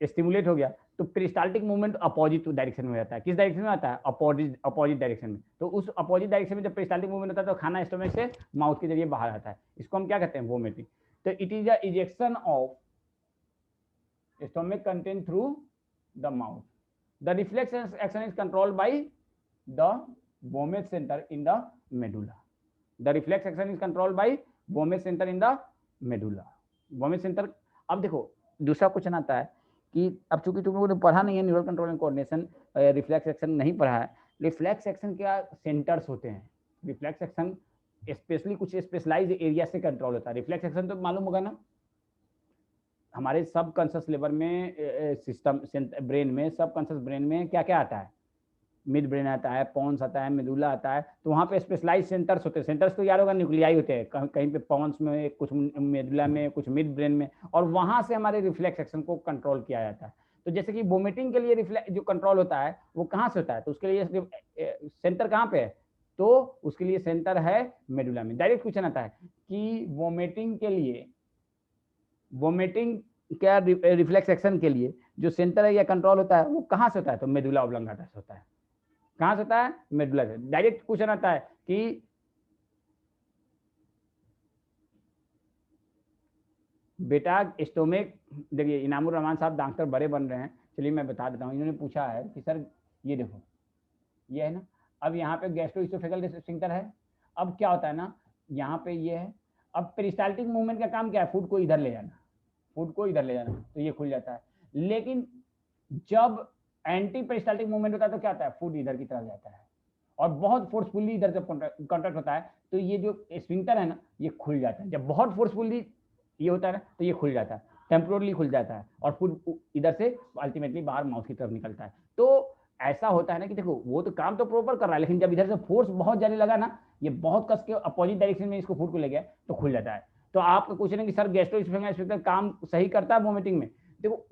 स्टिमुलेट हो गया, तो पेरिस्टाल्टिक मूवमेंट अपोजिट डायरेक्शन में रहता है। किस डायरेक्शन में आता है, अपोजिट डायरेक्शन में। तो उस अपोजिट डायरेक्शन में जब पेरिस्टाल्टिक मूवमेंट होता है तो खाना स्टोमक से माउथ के जरिए बाहर आता है, इसको हम क्या कहते हैं, वोमिटिंग। तो it is a ejection of stomach content through the mouth. The reflex action is controlled by the vomit centre in the medulla. The reflex action is controlled by vomit centre in the medulla. Vomit centre, अब देखो दूसरा question आता है कि अब चूंकि तुम लोगों ने पढ़ा नहीं है neural control and coordination, reflex action नहीं पढ़ा है, रिफ्लेक्स एक्शन क्या सेंटर्स होते हैं। रिफ्लेक्स एक्शन स्पेशली कुछ स्पेशलाइज एरिया से कंट्रोल होता है। रिफ्लेक्स एक्शन तो मालूम होगा ना, हमारे सब कॉन्शियस लेवल में सिस्टम ब्रेन में, सब कॉन्शियस ब्रेन में क्या क्या आता है, मिड ब्रेन आता है, पॉन्स आता है, मेडुला आता है, तो वहाँ पे स्पेशलाइज सेंटर्स होते हैं। सेंटर्स तो यार होगा न्यूक्लियाई होते हैं, कहीं पे पॉन्स में, कुछ मेडुला में, कुछ मिड ब्रेन में, और वहाँ से हमारे रिफ्लेक्स एक्शन को कंट्रोल किया जाता है। तो जैसे कि वोमिटिंग के लिए रिफ्लेक्स जो कंट्रोल होता है वो कहाँ से होता है, तो उसके लिए सेंटर कहाँ पे है, तो उसके लिए सेंटर है मेडुला में। डायरेक्ट क्वेश्चन आता है कि वोमिटिंग के लिए, वोमिटिंग क्या रिफ्लेक्स एक्शन के लिए जो सेंटर है या कंट्रोल होता है वो कहाँ से होता है, तो मेडुला ऑब्लंगाटा से होता है। कहां से होता है, मेडुला से। डायरेक्ट क्वेश्चन आता है कि बेटा स्टोमिक, देखिए इनामुर रहमान साहब डॉक्टर बड़े बन रहे हैं, चलिए मैं बता देता हूँ। इन्होंने पूछा है कि सर ये देखो ये है ना, अब यहाँ पे गैस्ट्रोइसोफेगल स्फिंक्टर है, अब क्या होता है ना यहाँ पे ये है, अब पेरिस्टाल्टिक मूवमेंट का काम क्या है, फूड को इधर ले जाना, फूड को इधर ले जाना, तो ये खुल जाता है। लेकिन जब एंटी पेरिस्टाल्टिक मूवमेंट होता है तो क्या होता है, फूड इधर की तरफ जाता है, और बहुत फोर्सफुली इधर जब कॉन्ट्रैक्ट होता है तो ये जो स्फिंक्टर है ना ये खुल जाता है। जब बहुत फोर्सफुली ये होता है ना तो ये खुल जाता है, टेम्पोरली खुल जाता है, और फूड इधर से अल्टीमेटली बाहर माउथ की तरफ निकलता है। तो ऐसा होता है ना कि देखो वो तो काम तो प्रॉपर कर रहा है, लेकिन जब इधर से फोर्स बहुत ज्यादा लगा ना, ये बहुत कस के अपोजिट डायरेक्शन में इसको फूड को ले गया तो खुल जाता है। तो आपका क्वेश्चन है कि सर गैस्ट्रोइसोफेगल स्फिंक्टर काम सही करता है वोमिटिंग में, देखो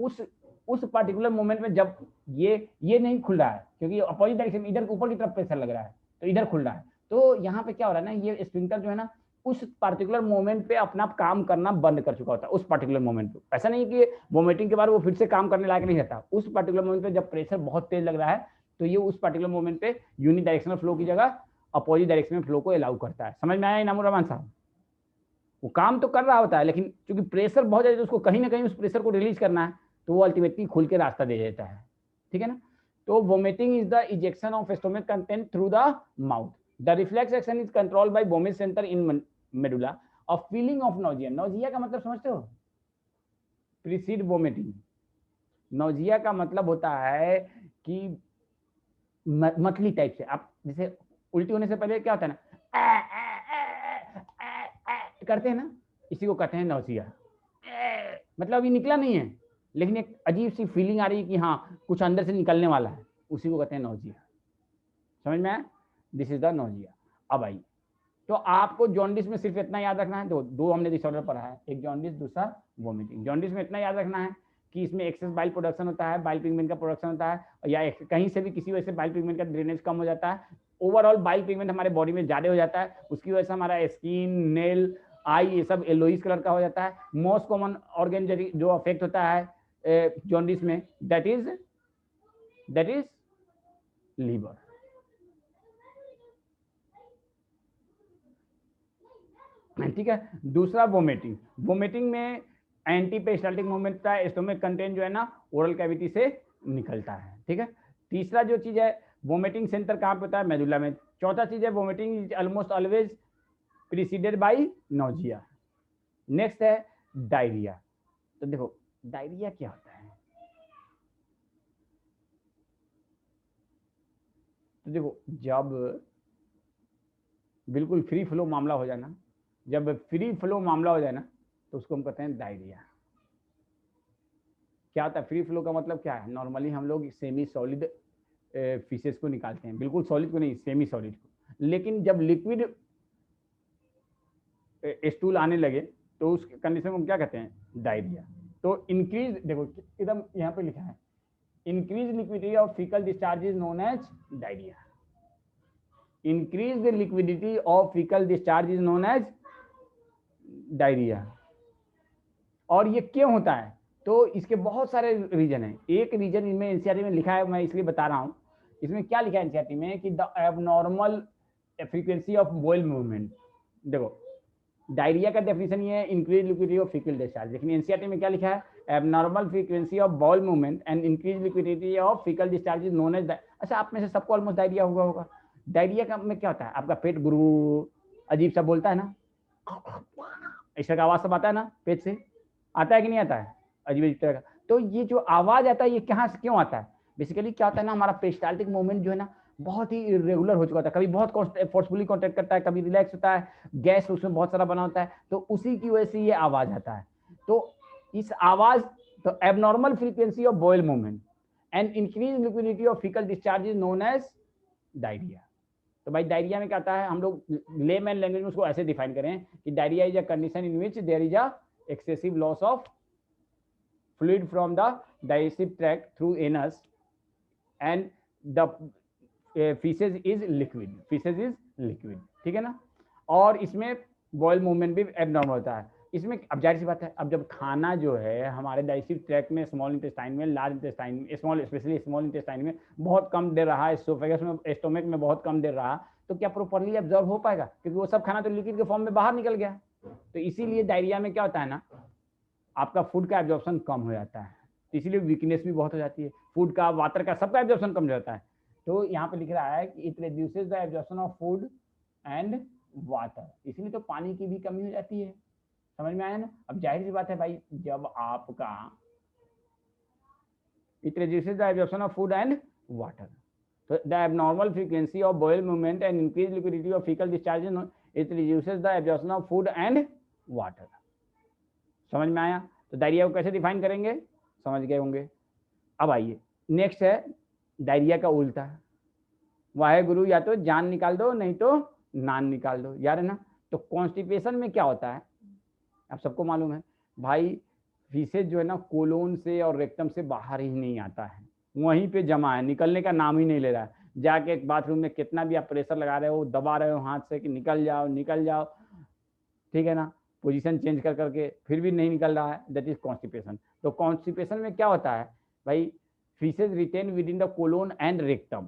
उस पर्टिकुलर मोमेंट में जब ये नहीं खुल रहा है, क्योंकि अपोजिट डायरेक्शन में इधर ऊपर की तरफ प्रेशर लग रहा है तो इधर खुल रहा है, तो यहाँ पे क्या हो रहा है ना, ये स्फिंक्टर जो है ना उस पर्टिकुलर मोमेंट पे अपना काम करना बंद कर चुका होता है। उस पर्टिकुलर मोमेंट पे ऐसा नहीं कि वोमिटिंग के बाद वो फिर से काम करने लायक नहीं रहता, उस पर्टिकुलर मोमेंट पे जब प्रेशर बहुत तेज लग रहा है तो ये उस पर्टिकुलर मोमेंट पे यूनि डायरेक्शनल फ्लो की जगह अपोजिट डायरेक्शन में फ्लो को अलाउ करता है। समझ में आया इनामुर रहमान साहब, वो काम तो कर रहा होता है लेकिन क्योंकि प्रेशर बहुत ज्यादा, तो उसको कहीं ना कहीं उस प्रेशर को रिलीज करना है, तो वो अल्टीमेटली खुल के रास्ता दे देता है। ठीक है ना, तो vomiting is the ejection of stomach content through the mouth. The reflex action is controlled bye vomit centre in medulla. और फीलिंग ऑफ नोजिया, नोजिया का मतलब समझते हो, प्रीसीड वोमिटिंग। नोजिया का मतलब होता है कि मतली टाइप से। आप जैसे उल्टी होने से पहले क्या होता है ना, करते हैं ना, इसी को कहते हैं नौसिया। मतलब अभी निकला नहीं है, लेकिन एक अजीब सी फीलिंग आ रही है कि हाँ कुछ अंदर से निकलने वाला है, उसी को कहते हैं नौजिया। समझ में आया? This is the nausea. अब आई, तो आपको जॉन्डिस में सिर्फ इतना याद रखना है, दो हमने डिसऑर्डर पढ़ा है, एक जॉन्डिस, दूसरा वोमिटिंग। जॉन्डिस में इतना याद रखना है कि इसमें एक्सेस बाइल प्रोडक्शन होता है, बाइल पिगमेंट का प्रोडक्शन होता है, या कहीं से भी किसी वजह से बाइल पिगमेंट का ड्रेनेज कम हो जाता है, ओवरऑल बाइल पिगमेंट हमारे बॉडी में ज्यादा हो जाता है, उसकी वजह से हमारा स्किन, नेल, आई, ये सब येलोइश कलर का हो जाता है। मोस्ट कॉमन ऑर्गन जो अफेक्ट होता है जॉन्डिस में, दैट इज लीवर। ठीक है। दूसरा वोमिटिंग। वोमिटिंग में एंटी पेरिस्टाल्टिक मूवमेंट होता है, स्टोमक कंटेंट जो है ना ओरल कैविटी से निकलता है। ठीक है। तीसरा जो चीज है, वोमिटिंग सेंटर कहाँ पे होता है? मेडुला में। चौथा चीज है, vomiting is almost always preceded by nausea. Next है डायरिया। तो देखो डायरिया क्या होता है, तो देखो जब बिल्कुल फ्री फ्लो मामला हो जाए ना, जब फ्री फ्लो मामला हो जाए ना, तो उसको हम कहते हैं डायरिया। क्या होता है फ्री फ्लो का मतलब? क्या है, नॉर्मली हम लोग सेमी सॉलिड फिशेस को निकालते हैं, बिल्कुल सॉलिड को नहीं, सेमी सॉलिड को। लेकिन जब लिक्विड स्टूल आने लगे तो उस कंडीशन को हम क्या कहते हैं? डायरिया। तो इंक्रीज, देखो एकदम यहाँ पे लिखा है, increase liquidity of faecal discharge is known as diarrhoea. Increase the liquidity of faecal discharge is known as diarrhoea. और ये क्यों होता है? तो इसके बहुत सारे रीजन हैं। एक रीजन इनमें एनसीईआरटी में लिखा है, मैं इसलिए बता रहा हूँ। इसमें क्या लिखा है एनसीईआरटी में कि the abnormal frequency of bowel movement. देखो डायरिया का डेफिनेशन ये है, increase liquidity of faecal discharge, लेकिन एनसीईआरटी में क्या लिखा है? Abnormal frequency of bowel movement and increase liquidity of faecal discharge is known as. अच्छा, आप में से सबको ऑलमोस्ट डायरिया हुआ होगा। डायरिया का में क्या होता है? आपका पेट गुरु अजीब सा बोलता है ना, इस तरह का आवाज सब आता है ना पेट से, आता है कि नहीं आता है? अजीब अजीब तरह का। तो ये जो आवाज आता है ये कहाँ से क्यों आता है? बेसिकली क्या होता है ना, हमारा पेरिस्टाल्टिक मूवमेंट जो है ना बहुत ही इरेगुलर हो चुका था, कभी बहुत फोर्सफुली कॉन्ट्रैक्ट करता है, कभी रिलैक्स होता है, गैस उसमें बहुत सारा बना होता है, तो उसी की वजह से ये आवाज आता है। तो इस आवाज, तो abnormal frequency of bowel movement and increase liquidity of faecal discharge is known as diarrhoea. तो भाई डायरिया में क्या आता है, हम लोग लेमैन लैंग्वेज में उसको ऐसे डिफाइन करें कि diarrhoea is a condition in which there is a excessive loss of fluid from the digestive tract through anus and the feces is liquid, feces is liquid। ठीक है ना। और इसमें बॉयल मूवमेंट भी एबनॉर्मल होता है। इसमें अब जाहिर सी बात है, अब जब खाना जो है हमारे डाइजेस्टिव ट्रैक्ट में, स्मॉल इंटेस्टाइन में, लार्ज इंटेस्टाइन में, स्मॉल स्पेशली स्मॉल इंटेस्टाइन में बहुत कम देर रहा, एसोफेगस में, स्टोमक में बहुत कम देर रहा, तो क्या प्रॉपर्ली एब्जॉर्ब हो पाएगा? क्योंकि वो सब खाना तो लिक्विड के फॉर्म में बाहर निकल गया। तो इसीलिए डायरिया में क्या होता है ना, आपका फूड का एब्जॉर्प्शन कम हो जाता है, इसीलिए वीकनेस भी बहुत हो जाती है, फूड का, वाटर का, सबका एब्जॉर्प्शन कम हो जाता है। तो यहाँ पे लिख रहा है कि it reduces the absorption of food and water, इसलिए तो पानी की भी कमी हो जाती है। समझ में आया ना? अब जाहिर सी बात है भाई, जब आपका it reduces the absorption of food and water, तो the abnormal frequency of bowel movement and increase liquidity of faecal discharge it reduces the absorption of food and water. समझ में आया? तो डायरिया को कैसे डिफाइन करेंगे, समझ गए होंगे। अब आइए नेक्स्ट है डायरिया का उल्टा। वाहे गुरु, या तो जान निकाल दो नहीं तो नान निकाल दो, यार है ना। तो कॉन्स्टिपेशन में क्या होता है, आप सबको मालूम है भाई, फीसेज जो है ना कोलोन से और रेक्टम से बाहर ही नहीं आता है, वहीं पे जमा है, निकलने का नाम ही नहीं ले रहा है। जाके बाथरूम में कितना भी आप प्रेशर लगा रहे हो, दबा रहे हो हाथ से कि निकल जाओ निकल जाओ, ठीक है ना, पोजीशन चेंज कर करके, फिर भी नहीं निकल रहा है, दैट इज कॉन्स्टिपेशन। तो कॉन्स्टिपेशन में क्या होता है भाई, faeces retain within the colon and rectum.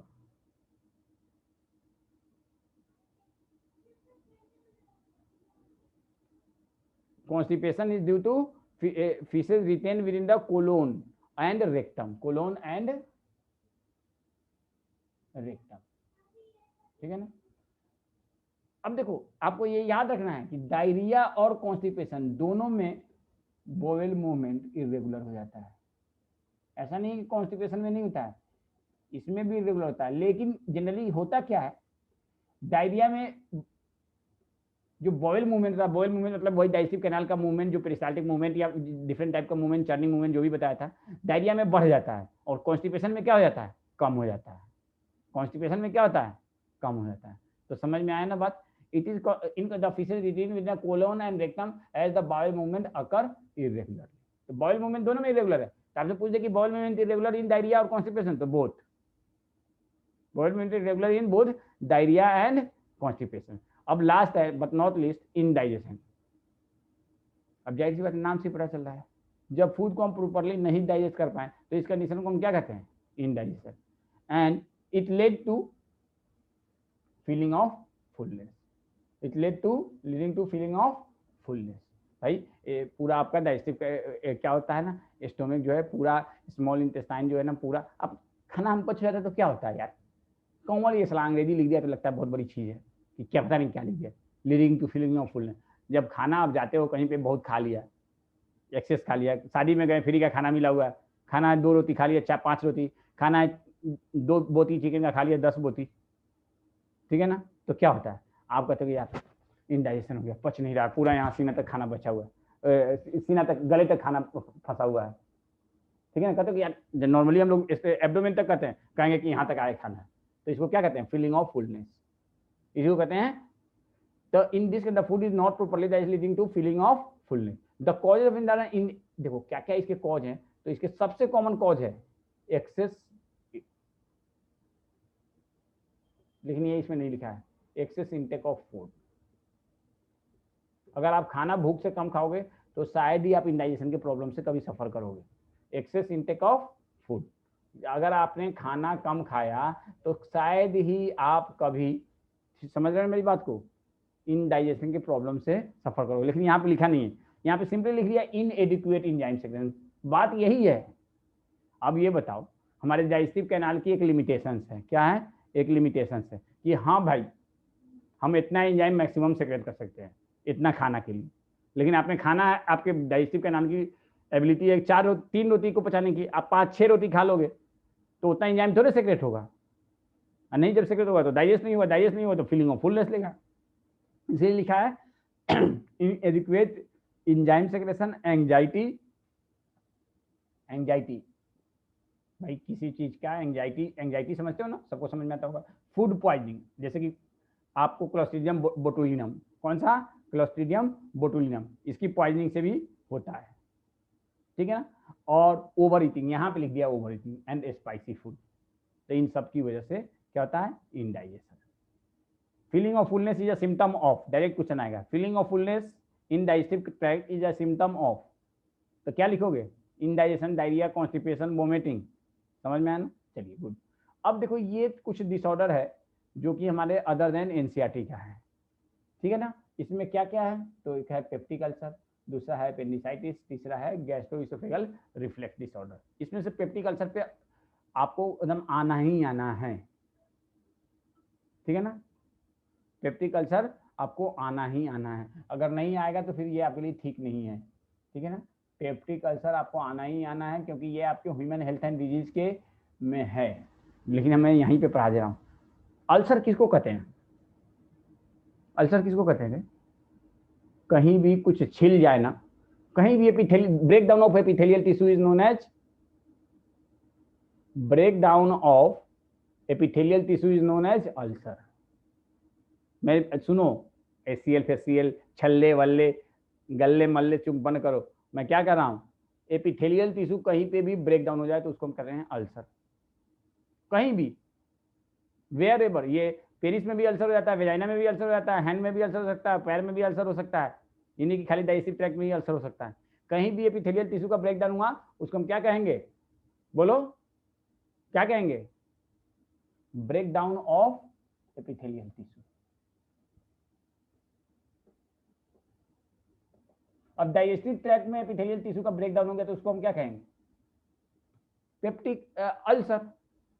Constipation is due to feces retained within the colon and rectum, colon and rectum। ठीक है ना। अब देखो आपको ये याद रखना है कि डायरिया और कॉन्स्टिपेशन दोनों में बोवेल मूवमेंट इरेगुलर हो जाता है। ऐसा नहीं कि कॉन्स्टिपेशन में नहीं होता है, इसमें भी इरेगुलर होता है। लेकिन जनरली होता क्या है, डायरिया में जो बॉयल मूवमेंट था, बॉयल मूवमेंट मतलब वही डाइजेस्टिव कैनाल का मूवमेंट, जो पेरिस्टाल्टिक मूवमेंट या डिफरेंट टाइप का मूवमेंट, चर्निंग मूवमेंट जो भी बताया था, डायरिया में बढ़ जाता है। और कॉन्स्टिपेशन में क्या हो जाता है, कम हो जाता है। कॉन्स्टिपेशन में क्या होता है, कम हो जाता है। तो समझ में आया ना बात। It is in the faeces retain with the colon and rectum as the bowel movement occur irregularly. तो बॉयल मूवमेंट दोनों में इरेगुलर है। तो आपसे पूछ दे कि bowel movement irregular in diarrhoea और कॉन्स्टिपेशन, तो both. Bowel movement irregular in both diarrhoea and constipation. अब लास्ट है बट नॉट लीस्ट, इनडाइजेशन। अब जाहिर सी बात नाम से पता चल रहा है, जब फूड को हम प्रॉपरली नहीं डाइजेस्ट कर पाए तो इस कंडीशन को हम क्या कहते हैं, indigestion. And it led to feeling of fullness. It led to leading to feeling of fullness. भाई पूरा आपका डाइजेस्टिव क्या होता है ना, स्टोमक जो है पूरा, स्मॉल इंटेस्टाइन जो है ना पूरा, अब खाना हम पच जाता है तो क्या होता है यार, कौन ये सलाह अंग्रेजी लिख दिया तो लगता है बहुत बड़ी चीज़ है कि क्या पता नहीं क्या लिख दिया, leading to feeling of fullness. जब खाना आप जाते हो कहीं पे बहुत खा लिया, एक्सेस खा लिया, शादी में गए फ्री का खाना मिला हुआ है, खाना 2 रोटी खा लिया, 4-5 रोटी खाना है, 2 बोती चिकन का खा लिया, 10 बोती, ठीक है ना, तो क्या होता है, आप कहते हो यार इनडाइजेशन हो गया, पच नहीं रहा, पूरा यहाँ सीना तक खाना बचा हुआ है, सीना तक गले तक खाना फंसा हुआ है, ठीक है ना। कहते हो कि यार नॉर्मली हम लोग इस एब्डोमेन तक कहते हैं, कहेंगे कि यहाँ तक आए खाना, तो इसको क्या कहते हैं, फीलिंग ऑफ फुलनेस, इसको कहते हैं। तो in this the food is not properly digest leading to feeling of fullness. The cause of in देखो क्या क्या इसके कॉज हैं, तो इसके सबसे कॉमन कॉज है एक्सेस, लेकिन ये इसमें नहीं लिखा है, एक्सेस इंटेक ऑफ फूड। अगर आप खाना भूख से कम खाओगे तो शायद ही आप इंडाइजेशन के प्रॉब्लम से कभी सफर करोगे। एक्सेस इंटेक ऑफ फूड, अगर आपने खाना कम खाया तो शायद ही आप कभी, समझ रहे हैं मेरी बात को, इनडाइजेशन के प्रॉब्लम से सफर करोगे। लेकिन यहाँ पे लिखा नहीं है, यहाँ पे सिंपली लिख दिया इनएडिक्वेट एंजाइम सेक्रेशन। बात यही है। अब ये बताओ, हमारे डाइजेस्टिव कैनाल की एक लिमिटेशंस है, क्या है, एक लिमिटेशंस है कि हाँ भाई हम इतना एंजाइम मैक्सिमम सेक्रेट कर सकते हैं इतना खाना के लिए। लेकिन आपने खाना, आपके डाइजेस्टिव कैनाल की एबिलिटी है 3 रोटी को पचाने की, आप 5-6 रोटी खा लोगे तो उतना एंजाइम थोड़े सेक्रेट होगा, और नहीं जब सेक्रेट होगा तो डाइजेस्ट नहीं हुआ, डाइजेस्ट नहीं हुआ तो फीलिंग ऑफ फुलनेस लेगा। इसलिए लिखा है इनएडिक्वेट एंजाइम सेक्रेशन, एंजाइटी। एंजाइटी भाई किसी चीज का एंजाइटी, एंजाइटी समझते हो ना, सबको समझ में आता होगा। फूड पॉइजनिंग, जैसे कि आपको क्लोस्ट्रीडियम बोटुलिनम, कौन सा, क्लोस्ट्रीडियम बोटुलिनम, इसकी पॉइजनिंग से भी होता है, ठीक है ना। और ओवर ईटिंग, यहाँ पे लिख दिया over eating and spicy food, तो इन सब की वजह से क्या होता है, indigestion. Feeling of fullness is a symptom of, direct question आएगा, feeling of fullness in digestive tract is a symptom of, तो क्या लिखोगे, इनडाइजेशन, डायरिया, कॉन्स्टिपेशन, वोमिटिंग। समझ में आया ना, चलिए गुड। अब देखो ये कुछ डिसऑर्डर है जो कि हमारे अदर देन एनसीईआरटी का है, ठीक है ना। इसमें क्या क्या है, तो एक है पेप्टिक अल्सर, दूसरा है पेनिसाइटिस, तीसरा है गैस्ट्रोइसोफेगल रिफ्लेक्स डिसऑर्डर। इसमें से पेप्टिक अल्सर पे आपको एकदम आना ही आना है, ठीक है ना। पेप्टिक अल्सर आपको आना ही आना है, अगर नहीं आएगा तो फिर ये आपके लिए ठीक नहीं है, ठीक है ना। पेप्टिक अल्सर आपको आना ही आना है क्योंकि ये आपके ह्यूमन हेल्थ एंड डिजीज के में है, लेकिन मैं यहीं पे पढ़ा दे रहा हूँ। अल्सर किसको कहते हैं, अल्सर किसको कहते हैं, कहीं भी कुछ छिल जाए ना, कहीं भी epithelial break down of epithelial tissue is known as, break down of epithelial tissue is known as ulcer. मैं सुनो, एसीएल फेसियल छल्ले वल्ले गल्ले मल्ले चुंबन करो, मैं क्या कर रहा हूं, एपिथेलियल टिश्यू कहीं पे भी ब्रेक डाउन हो जाए तो उसको हम कर रहे हैं अल्सर, कहीं भी, वेयर एवर। ये पेरिस में भी अल्सर हो जाता है, वेजाइना में भी अल्सर हो जाता है, हैंड में भी अल्सर हो सकता है, पैर में भी अल्सर हो सकता है, यानी कि खाली डाइजेस्टिव ट्रैक्ट में ही अल्सर हो सकता है। कहीं भी एपिथेलियल टिश्यू का ब्रेक डाउन हुआ उसको हम क्या कहेंगे, बोलो क्या कहेंगे, break down of epithelial tissue. अब डाइजेस्टिव ट्रैक्ट में एपिथेलियल टिश्यू का ब्रेक डाउन हो गया तो उसको हम क्या कहेंगे, पेप्टिक अल्सर,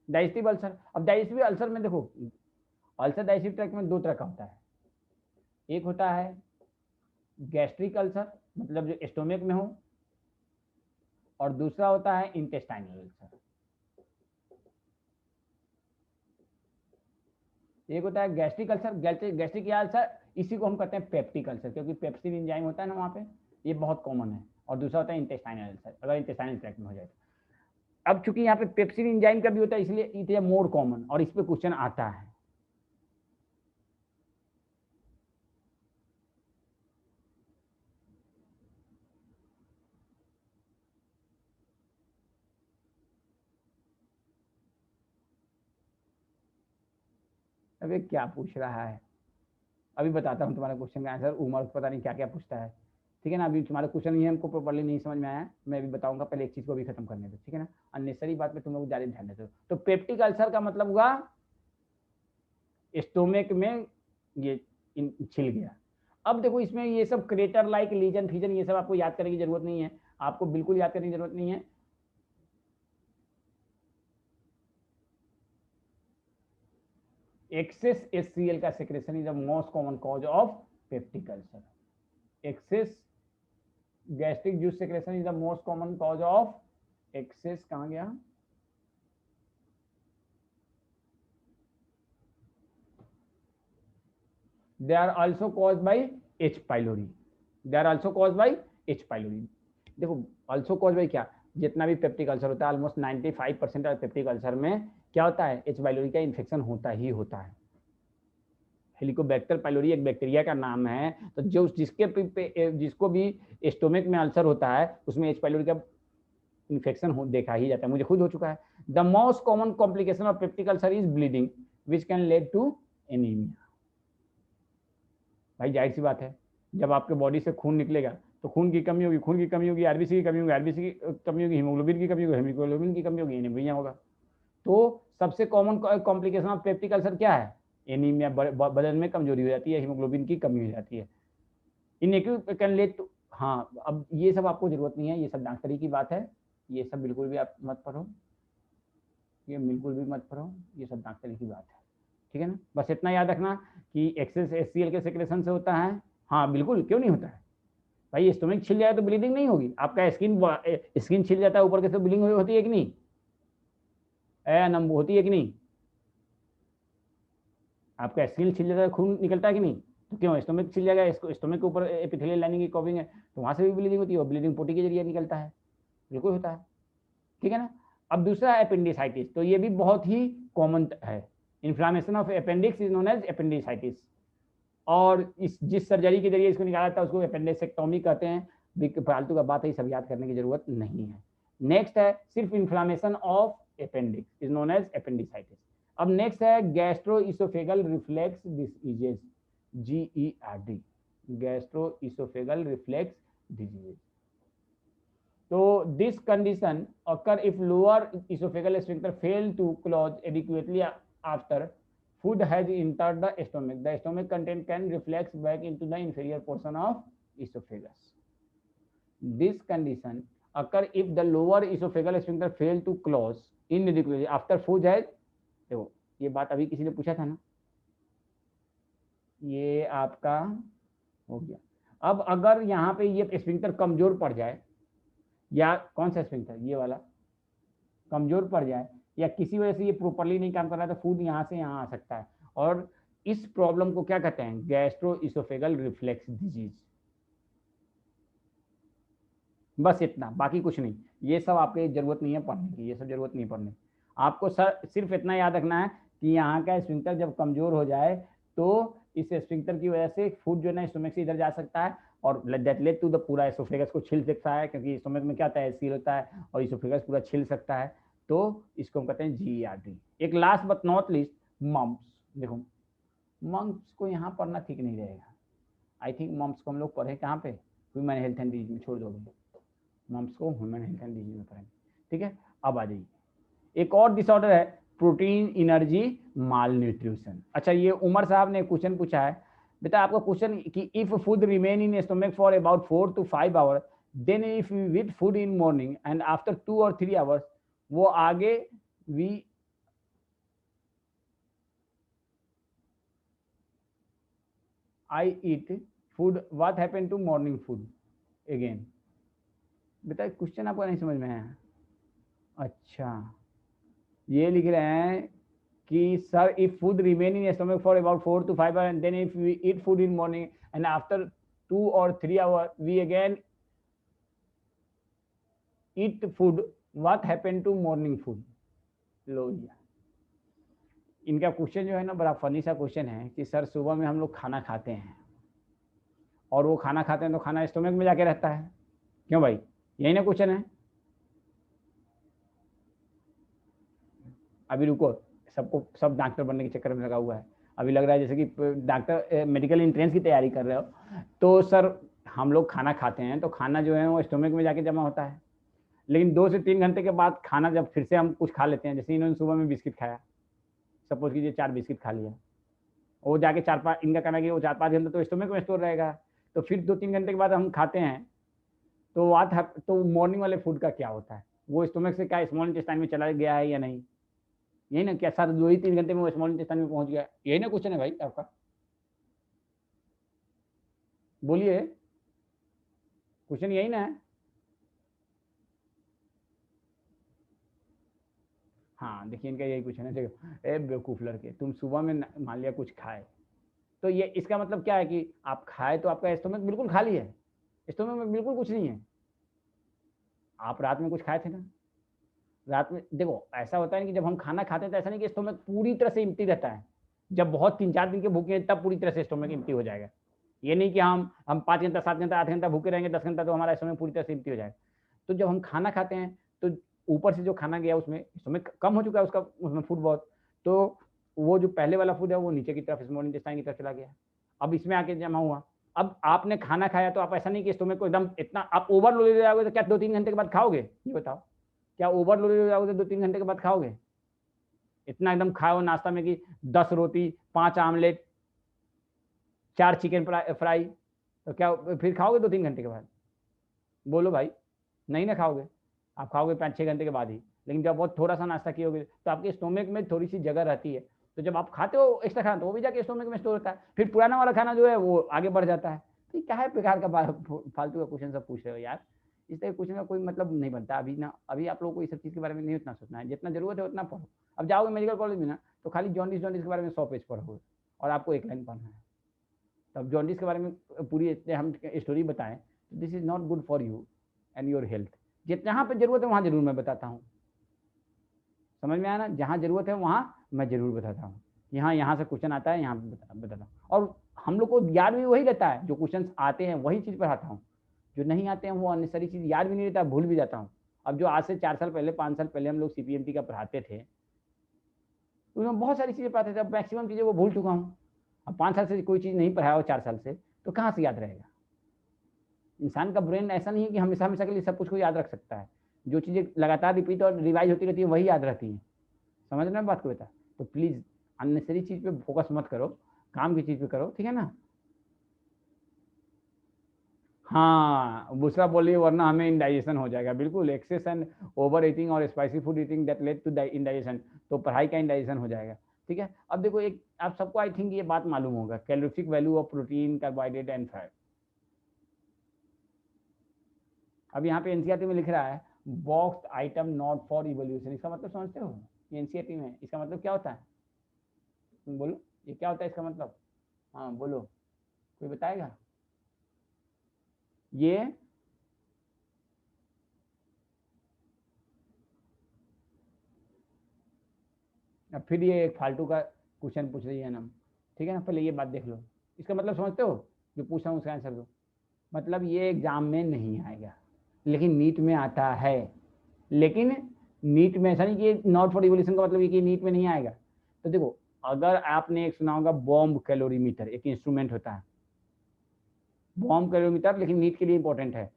डाइजेस्टिव अल्सर। अब डाइजेस्टिव अल्सर में देखो, अल्सर डाइजेस्टिव ट्रैक्ट में 2 तरह का होता है, एक होता है गैस्ट्रिक अल्सर, मतलब जो स्टोमक में हो, और दूसरा होता है इंटेस्टाइनल अल्सर। एक होता है गैस्ट्रिक अल्सर, गैस्ट्रिक अल्सर इसी को हम कहते हैं पेप्टिक अल्सर, क्योंकि पेप्सिन एंजाइम होता है ना वहाँ पे, ये बहुत कॉमन है। और दूसरा होता है इंटेस्टाइनल अल्सर, अगर इंटेस्टाइनल ट्रैक्ट में हो जाए तो। अब चूंकि यहाँ पे पेप्सिन एंजाइम का भी होता है, इसलिए इट इज मोर कॉमन और इस पे क्वेश्चन आता है। अबे क्या पूछ रहा है, अभी बताता हूँ तुम्हारे क्वेश्चन का आंसर। उमर पता नहीं क्या क्या पूछता है, ठीक है ना। अभी तुम्हारा क्वेश्चन ही हमको प्रॉपर्ली नहीं समझ में आया, मैं अभी बताऊंगा, पहले एक चीज को भी खत्म करने दो, ठीक है ना। अननेसरी बात पे तुम लोग ज्यादा ध्यान देते हो। तो पेप्टिक अल्सर का मतलब हुआ स्टोमिक में ये छिल गया। अब देखो इसमें ये सब क्रेटर लाइक लीजन फीजन ये सब आपको याद करने की जरूरत नहीं है, आपको बिल्कुल याद करने की जरूरत नहीं है। एक्सेस HCl का secretion is the most common cause of peptic ulcer. Excess gastric juice secretion is the most common cause of excess, कहां गया, they are also caused by H pylori, they are also caused by H pylori। देखो also caused by क्या, जितना भी peptic ulcer होता है almost 95% of peptic ulcer में क्या होता है, H pylori का इन्फेक्शन होता ही होता है। हेलिकोबैक्टर पाइलोरी एक बैक्टीरिया का नाम है, तो जो जिसको भी स्टोमिक में अल्सर होता है उसमें H pylori का इन्फेक्शन देखा ही जाता है, मुझे खुद हो चुका है। The most common complication of peptic ulcer is bleeding which can lead to anaemia. भाई जाहिर सी बात है, जब आपके बॉडी से खून निकलेगा तो खून की कमी होगी, खून की कमी होगी, आरबीसी की कमी होगी, आरबीसी की कमी होगी, हीमोग्लोबिन की कमी होगी, हीमोग्लोबिन की कमी होगी, एनीमिया होगा। तो सबसे common complication of peptic ulcer क्या है, एनीमिया, बदन में कमजोरी हो जाती है, हीमोग्लोबिन की कमी हो जाती है। इन कैन लीड टू, हाँ अब ये सब आपको जरूरत नहीं है, ये सब डॉक्टरी की बात है, ये सब बिल्कुल भी आप मत पढ़ो, ये बिल्कुल भी मत पढ़ो, ये सब डॉक्टरी की बात है, ठीक है ना। बस इतना याद रखना कि एक्सेस HCl के सेक्रेशन से होता है, हाँ बिल्कुल, क्यों नहीं होता है भाई, स्टोमिक छिल जाए तो ब्लीडिंग नहीं होगी, आपका स्किन छिल जाता है ऊपर के, तो ब्लीडिंग होती है कि नहीं, नंबू होती है कि नहीं, आपका स्किन छिल जाता है खून निकलता है कि नहीं, तो क्यों स्टोमिक छिल जाएगा, इसको स्टोमिक के ऊपर एपिथेलियल लाइनिंग की कवरिंग है, तो वहां से भी ब्लीडिंग होती है, और ब्लीडिंग पोटी के जरिए निकलता है, बिल्कुल होता है, ठीक है ना। अब दूसरा अपेंडिसाइटिस, तो ये भी बहुत ही कॉमन है। Inflammation of appendix is known as appendicitis, और इस जिस सर्जरी के जरिए इसको निकाला जाता है उसको अपेंडिसेक्टोमी कहते हैं। फालतू का बात है, सब याद करने की जरूरत नहीं है। नेक्स्ट है सिर्फ inflammation of appendix is known as appendicitis. अब नेक्स्ट है gastroesophageal reflux diseases, GERD, gastroesophageal reflux diseases. तो this condition occur if lower esophageal sphincter fail to close adequately after food has entered the stomach. The stomach content can reflex back into the inferior portion of esophagus. This condition occur if the lower esophageal sphincter fail to close inadequately after food has, देखो ये बात अभी किसी ने पूछा था ना, ये आपका हो गया। अब अगर यहाँ पे ये स्फिंक्टर कमजोर पड़ जाए, या कौन सा स्फिंक्टर, ये वाला कमजोर पड़ जाए, या किसी वजह से ये प्रॉपर्ली नहीं काम कर रहा है, तो फूड यहाँ से यहाँ आ सकता है, और इस प्रॉब्लम को क्या कहते हैं, गैस्ट्रोइसोफेगल रिफ्लेक्स डिजीज। बस इतना, बाकी कुछ नहीं, ये सब आपके जरूरत नहीं है पढ़ने की, ये सब जरूरत नहीं पढ़ने। आपको सिर्फ इतना याद रखना है कि यहाँ का स्फिंक्टर जब कमजोर हो जाए तो इस स्फिंक्टर की वजह से फूड जो है ना स्टोमक से इधर जा सकता है, और दैट लेड टू द पूरा इसोफेगस को छिल सकता है, क्योंकि स्टोमक में क्या होता है, सील होता है, और इसोफेगस पूरा छिल सकता है, तो इसको हम कहते हैं GERD। एक last but not least, mumps. देखो मम्प्स को यहाँ पढ़ना ठीक नहीं रहेगा, आई थिंक मम्प्स को हम लोग पढ़े कहाँ पे, ह्यूमन हेल्थ एंड डिजीज में, छोड़ दो मम्प्स को ह्यूमन हेल्थ एंड डिजीज में पढ़ेंगे, ठीक है। अब आ जाइए, एक और डिसऑर्डर है प्रोटीन एनर्जी माल न्यूट्रिशन। अच्छा ये उमर साहब ने क्वेश्चन पूछा है, बेटा आपका क्वेश्चन कि if food remain in stomach for about 4 to 5 hour, then if we with food in morning and after 2 or 3 hours, वो आगे we I eat food, what happen to morning food again. बेटा question आपको नहीं समझ में आया, अच्छा ये लिख रहे हैं कि sir if food remain in stomach for about 4 to 5 hours and then if we eat food in morning and after 2 or 3 hours we again eat food, what happened to morning food? लो भैया, इनका question जो है ना बड़ा funny सा question है कि sir सुबह में हम लोग खाना खाते हैं और वो खाना खाते हैं तो खाना स्टोमक में जाके रहता है, क्यों भाई? यही ना क्वेश्चन है। अभी रुको, सबको सब डॉक्टर बनने के चक्कर में लगा हुआ है। अभी लग रहा है जैसे कि डॉक्टर मेडिकल एंट्रेंस की तैयारी कर रहे हो। तो सर हम लोग खाना खाते हैं तो खाना जो है वो स्टोमक में जाके जमा होता है, लेकिन 2 से 3 घंटे के बाद खाना जब फिर से हम कुछ खा लेते हैं, जैसे इन्होंने सुबह में बिस्किट खाया, सपोज कीजिए 4 बिस्किट खा लिया, वो जाके 4-5 इनका कहना कि वो 4-5 घंटे तो स्टोमक में स्टोर रहेगा, तो फिर 2-3 घंटे के बाद हम खाते हैं तो मॉर्निंग वाले फूड का क्या होता है? वो स्टोमक से क्या स्मॉल इंटेस्टाइन में चला गया है या नहीं? यही ना, क्या सर 2 ही 3 घंटे में वो स्मॉल इंटेस्टाइन में पहुंच गया? यही ना क्वेश्चन है भाई आपका, बोलिए, क्वेश्चन यही ना है। हाँ देखिए, इनका यही क्वेश्चन है। देखो ए बेवकूफ लड़के, तुम सुबह में मान लिया कुछ खाए, तो ये इसका मतलब क्या है कि आप खाए तो आपका स्टोमक बिल्कुल खाली है, स्टोमक में बिल्कुल कुछ नहीं है। आप रात में कुछ खाए थे ना, रात में देखो ऐसा होता है कि जब हम खाना खाते हैं तो ऐसा नहीं कि स्टोमक पूरी तरह से एम्प्टी रहता है। जब बहुत 3-4 दिन के भूखे हैं तब पूरी तरह से स्टोमक एम्प्टी हो जाएगा। ये नहीं कि हम 5 घंटा 7 घंटा 8 घंटा भूखे रहेंगे 10 घंटा तो हमारा स्टोमक पूरी तरह से एम्प्टी हो जाएगा। तो जब हम खाना खाते हैं तो ऊपर से जो खाना गया उसमें स्टोमक कम हो चुका है, उसका उसमें फूड बहुत, तो वो जो पहले वाला फूड है वो नीचे की तरफ स्मॉल इंटेस्टाइन की तरफ चला गया, अब इसमें आके जमा हुआ। अब आपने खाना खाया तो आप ऐसा नहीं कि स्टोमक को एकदम इतना आप ओवरलोड ले जाओगे तो क्या 2-3 घंटे के बाद खाओगे? ये बताओ, क्या ओवरलोड हो जाओगे तो 2-3 घंटे के बाद खाओगे? इतना एकदम खाओ नाश्ता में कि 10 रोटी 5 आमलेट 4 चिकन फ्राई, तो क्या फिर खाओगे 2-3 घंटे के बाद? बोलो भाई, नहीं ना खाओगे। आप खाओगे 5-6 घंटे के बाद ही। लेकिन जब बहुत थोड़ा सा नाश्ता किए होगे तो आपके स्टोमक में थोड़ी सी जगह रहती है, तो जब आप खाते हो एक्स्ट्रा खाना तो वो भी जाके स्टोमक में स्टोर होता है, फिर पुराना वाला खाना जो है वो आगे बढ़ जाता है। तो ये क्या है प्रकार का फालतू का क्वेश्चन सब पूछ रहे हो यार, इस तरह क्वेश्चन का कोई मतलब नहीं बनता। अभी ना, अभी आप लोगों को इस सब चीज़ के बारे में नहीं उतना सोचना है, जितना जरूरत है उतना पढ़ो। अब जाओगे मेडिकल कॉलेज में ना तो खाली जॉन्डिस के बारे में 100 पेज पढ़ोगे और आपको 1 लाइन पढ़ना है। तब जॉन्डिस के बारे में पूरी हम स्टोरी बताएं, this is not good for you and your health. जहाँ पे जरूरत है वहाँ जरूर मैं बताता हूँ, समझ में आया ना? जहाँ जरूरत है वहाँ मैं जरूर बताता हूँ। यहाँ से क्वेश्चन आता है, यहाँ बताता हूँ। और हम लोग को याद भी वही रहता है, जो क्वेश्चन आते हैं वही चीज़ पढ़ाता हूँ, जो नहीं आते हैं वो अननेसेसरी चीज़ याद भी नहीं रहता, भूल भी जाता हूँ। अब जो आज से 4 साल पहले 5 साल पहले हम लोग CPMT का पढ़ाते थे, उसमें बहुत सारी चीज़ें पढ़ाते थे, अब मैक्सिमम चीज़ें वो भूल चुका हूँ। अब 5 साल से कोई चीज़ नहीं पढ़ाया हो 4 साल से तो कहाँ से याद रहेगा? इंसान का ब्रेन ऐसा नहीं है कि हमेशा हमेशा के लिए सब कुछ को याद रख सकता है। जो चीज़ें लगातार रिपीट और रिवाइज होती रहती है वही याद रहती है। समझ रहे हैं बात को बेटा? तो प्लीज़ अननेसेसरी चीज़ पे फोकस मत करो, काम की चीज़ पे करो, ठीक है ना? हाँ दूसरा बोलिए, वरना हमें इंडाइजेशन हो जाएगा। बिल्कुल, एक्सेस एंड ओवर ईटिंग और spicy food eating that led to indigestion, तो पढ़ाई का इंडाइजेशन हो जाएगा। ठीक है, अब देखो एक आप सबको आई थिंक ये बात मालूम होगा, calorific value of protein, carbohydrate and fat. अब यहाँ पे एनसीईआरटी में लिख रहा है box item not for evolution, इसका मतलब समझते हो? एनसीईआरटी में इसका मतलब क्या होता है? तुम बोलो, ये क्या होता है इसका मतलब? हाँ बोलो, कोई बताएगा? ये अब फिर ये एक फालतू का क्वेश्चन पूछ रही है ना, ठीक है ना? पहले ये बात देख लो, इसका मतलब समझते हो? जो पूछ रहा हूँ उसका आंसर दो। मतलब ये एग्जाम में नहीं आएगा लेकिन नीट में आता है। लेकिन नीट में ऐसा नहीं कि नॉट फॉर इवोल्यूशन का मतलब ये कि नीट में नहीं आएगा। तो देखो, अगर आपने एक सुना होगा बॉम्ब कैलोरीमीटर, एक इंस्ट्रूमेंट होता है बॉम्ब कैलोरीमीटर, लेकिन नीट के लिए इंपॉर्टेंट है।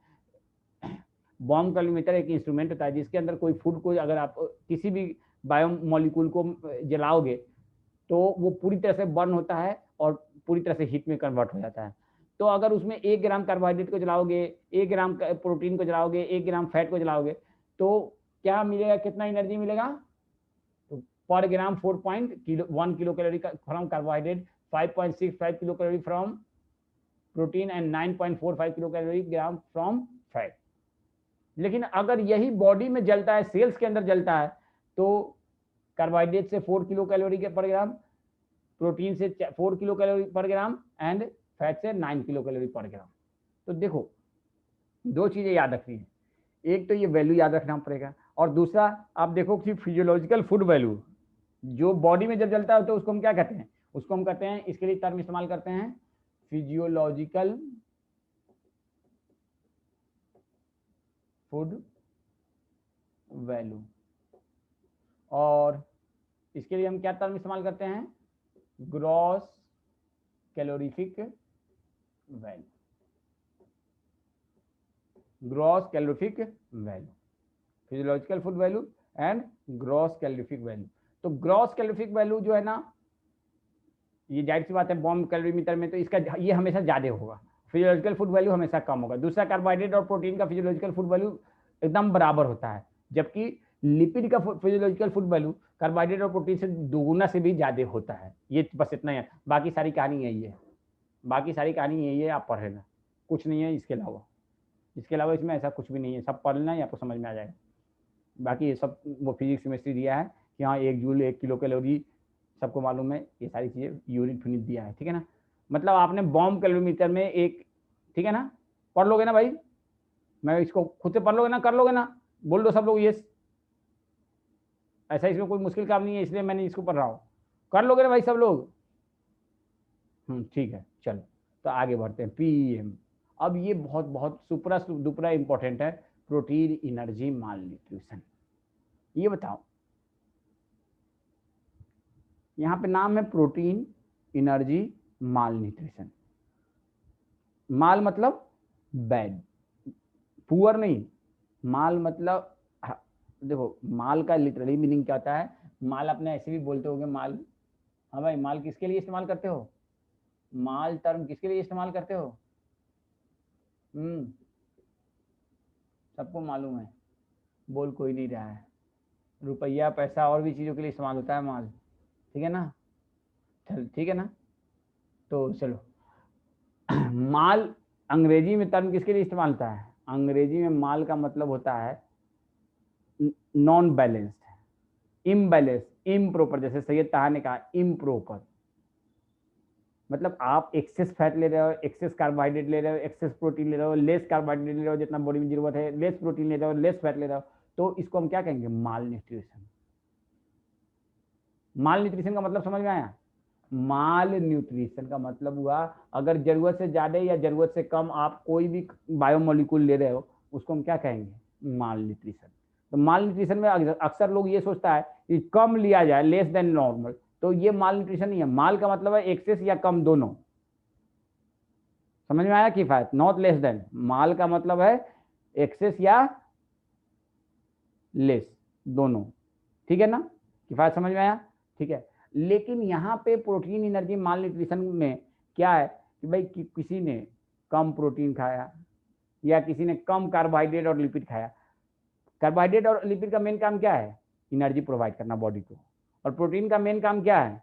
बॉम्ब कैलोरीमीटर एक इंस्ट्रूमेंट होता है जिसके अंदर कोई फूड को अगर आप किसी भी बायोमोलिक्यूल को जलाओगे तो वो पूरी तरह से बर्न होता है और पूरी तरह से हीट में कन्वर्ट हो जाता है। तो अगर उसमें 1 ग्राम कार्बोहाइड्रेट को जलाओगे, 1 ग्राम प्रोटीन को जलाओगे, 1 ग्राम फैट को जलाओगे तो क्या मिलेगा, कितना एनर्जी मिलेगा? तो पर ग्राम 4.1 kilo calorie from carbohydrate, 5.65 kilo calorie from protein and 9.45 kilo calorie gram from fat. लेकिन अगर यही बॉडी में जलता है, सेल्स के अंदर जलता है, तो कार्बोहाइड्रेट से 4 किलो कैलोरी के पर ग्राम, प्रोटीन से 4 किलो कैलोरी पर ग्राम एंड फैट से 9 किलो कैलोरी पर ग्राम। तो देखो दो चीजें याद रखनी है, एक तो ये वैल्यू याद रखना पड़ेगा, और दूसरा आप देखो कि फिजियोलॉजिकल फूड वैल्यू जो बॉडी में जब जलता है तो उसको हम क्या कहते हैं, उसको हम कहते हैं, इसके लिए टर्म इस्तेमाल करते हैं फिजियोलॉजिकल फूड वैल्यू, और इसके लिए हम क्या टर्म इस्तेमाल करते हैं, gross calorific value, gross calorific value, physiological food value and gross calorific value. तो ग्रॉस कैलोरीफिक वैल्यू जो है ना, ये जाहिर सी बात है बॉम्ब कैलोरीमीटर में तो इसका ये हमेशा ज्यादा होगा, फिजियोलॉजिकल फूड वैल्यू हमेशा कम होगा। दूसरा, कार्बोहाइड्रेट और प्रोटीन का फिजियोलॉजिकल फूड वैल्यू एकदम बराबर होता है, जबकि लिपिड का फिजियोलॉजिकल फूड वैल्यू कार्बोहाइड्रेट और प्रोटीन से दोगुना से भी ज्यादा होता है। ये बस इतना ही है, बाकी सारी कहानी यही है, बाकी सारी कहानी यही है, आप पढ़ लेना, कुछ नहीं है इसके अलावा, इसके अलावा इसमें ऐसा कुछ भी नहीं है, सब पढ़ लेना, आपको समझ में आ जाएगा। बाकी ये सब वो फिजिक्स केमिस्ट्री दिया है कि हाँ 1 जूल 1 किलो कैलोरी, सबको मालूम है, ये सारी चीजें यूनिट फिनिट दिया है, ठीक है ना। मतलब आपने बॉम्ब कैलोरीमीटर में एक, ठीक है ना, पढ़ लोगे ना भाई, मैं इसको खुद से पढ़ लोगे ना, कर लोगे ना, बोल दो सब लोग यस, ऐसा इसमें कोई मुश्किल काम नहीं है, इसलिए मैंने इसको पढ़ रहा हूँ, कर लोगे ना भाई सब लोग। ठीक है, चलो तो आगे बढ़ते हैं। पीएम, अब ये बहुत बहुत सुपरा दुपरा इंपॉर्टेंट है, प्रोटीन एनर्जी माल न्यूट्रिशन। ये बताओ, यहाँ पे नाम है प्रोटीन एनर्जी माल न्यूट्रिशन। माल मतलब बैड, पुअर नहीं, माल मतलब देखो माल का लिटरली मीनिंग क्या होता है, माल अपने ऐसे भी बोलते होगे माल, हाँ भाई माल किसके लिए इस्तेमाल करते हो, माल टर्म किसके लिए इस्तेमाल करते हो, सबको मालूम है, बोल कोई नहीं रहा है, रुपया पैसा और भी चीजों के लिए इस्तेमाल होता है माल, ठीक है ना, चल ठीक है ना। तो चलो माल अंग्रेजी में टर्म किसके लिए इस्तेमाल होता है, अंग्रेजी में माल का मतलब होता है नॉन बैलेंस्ड, इम्बैलेंस, इम्प्रॉपर, जैसे सैयद तहा ने कहा इम्प्रॉपर, मतलब आप एक्सेस फैट ले रहे हो, एक्सेस कार्बोहाइड्रेट ले रहे हो, एक्सेस प्रोटीन ले रहे हो, लेस कार्बोहाइड्रेट ले रहे हो जितना बॉडी में जरूरत है, लेस प्रोटीन ले रहे हो, लेस फैट ले रहे हो, तो इसको हम क्या कहेंगे, माल न्यूट्रिशन। माल न्यूट्रिशन का मतलब समझ में आया, माल न्यूट्रिशन का मतलब हुआ अगर जरूरत से ज्यादा या जरूरत से कम आप कोई भी बायोमोलिक्यूल ले रहे हो, उसको हम क्या कहेंगे, माल न्यूट्रिशन। तो माल न्यूट्रिशन में अक्सर लोग ये सोचता है कि कम लिया जाए, लेस देन नॉर्मल, तो ये माल न्यूट्रिशन नहीं है। माल का मतलब है एक्सेस या कम दोनों, समझ में आया किफायत, नॉट लेस देन, माल का मतलब है एक्सेस या लेस दोनों, ठीक है ना, किफायत समझ में आया, ठीक है। लेकिन यहाँ पे प्रोटीन एनर्जी माल न्यूट्रिशन में क्या है कि भाई किसी ने कम प्रोटीन खाया या किसी ने कम कार्बोहाइड्रेट और लिपिड खाया, कार्बोहाइड्रेट और लिपिड का मेन काम क्या है, एनर्जी प्रोवाइड करना बॉडी को, और प्रोटीन का मेन काम क्या है,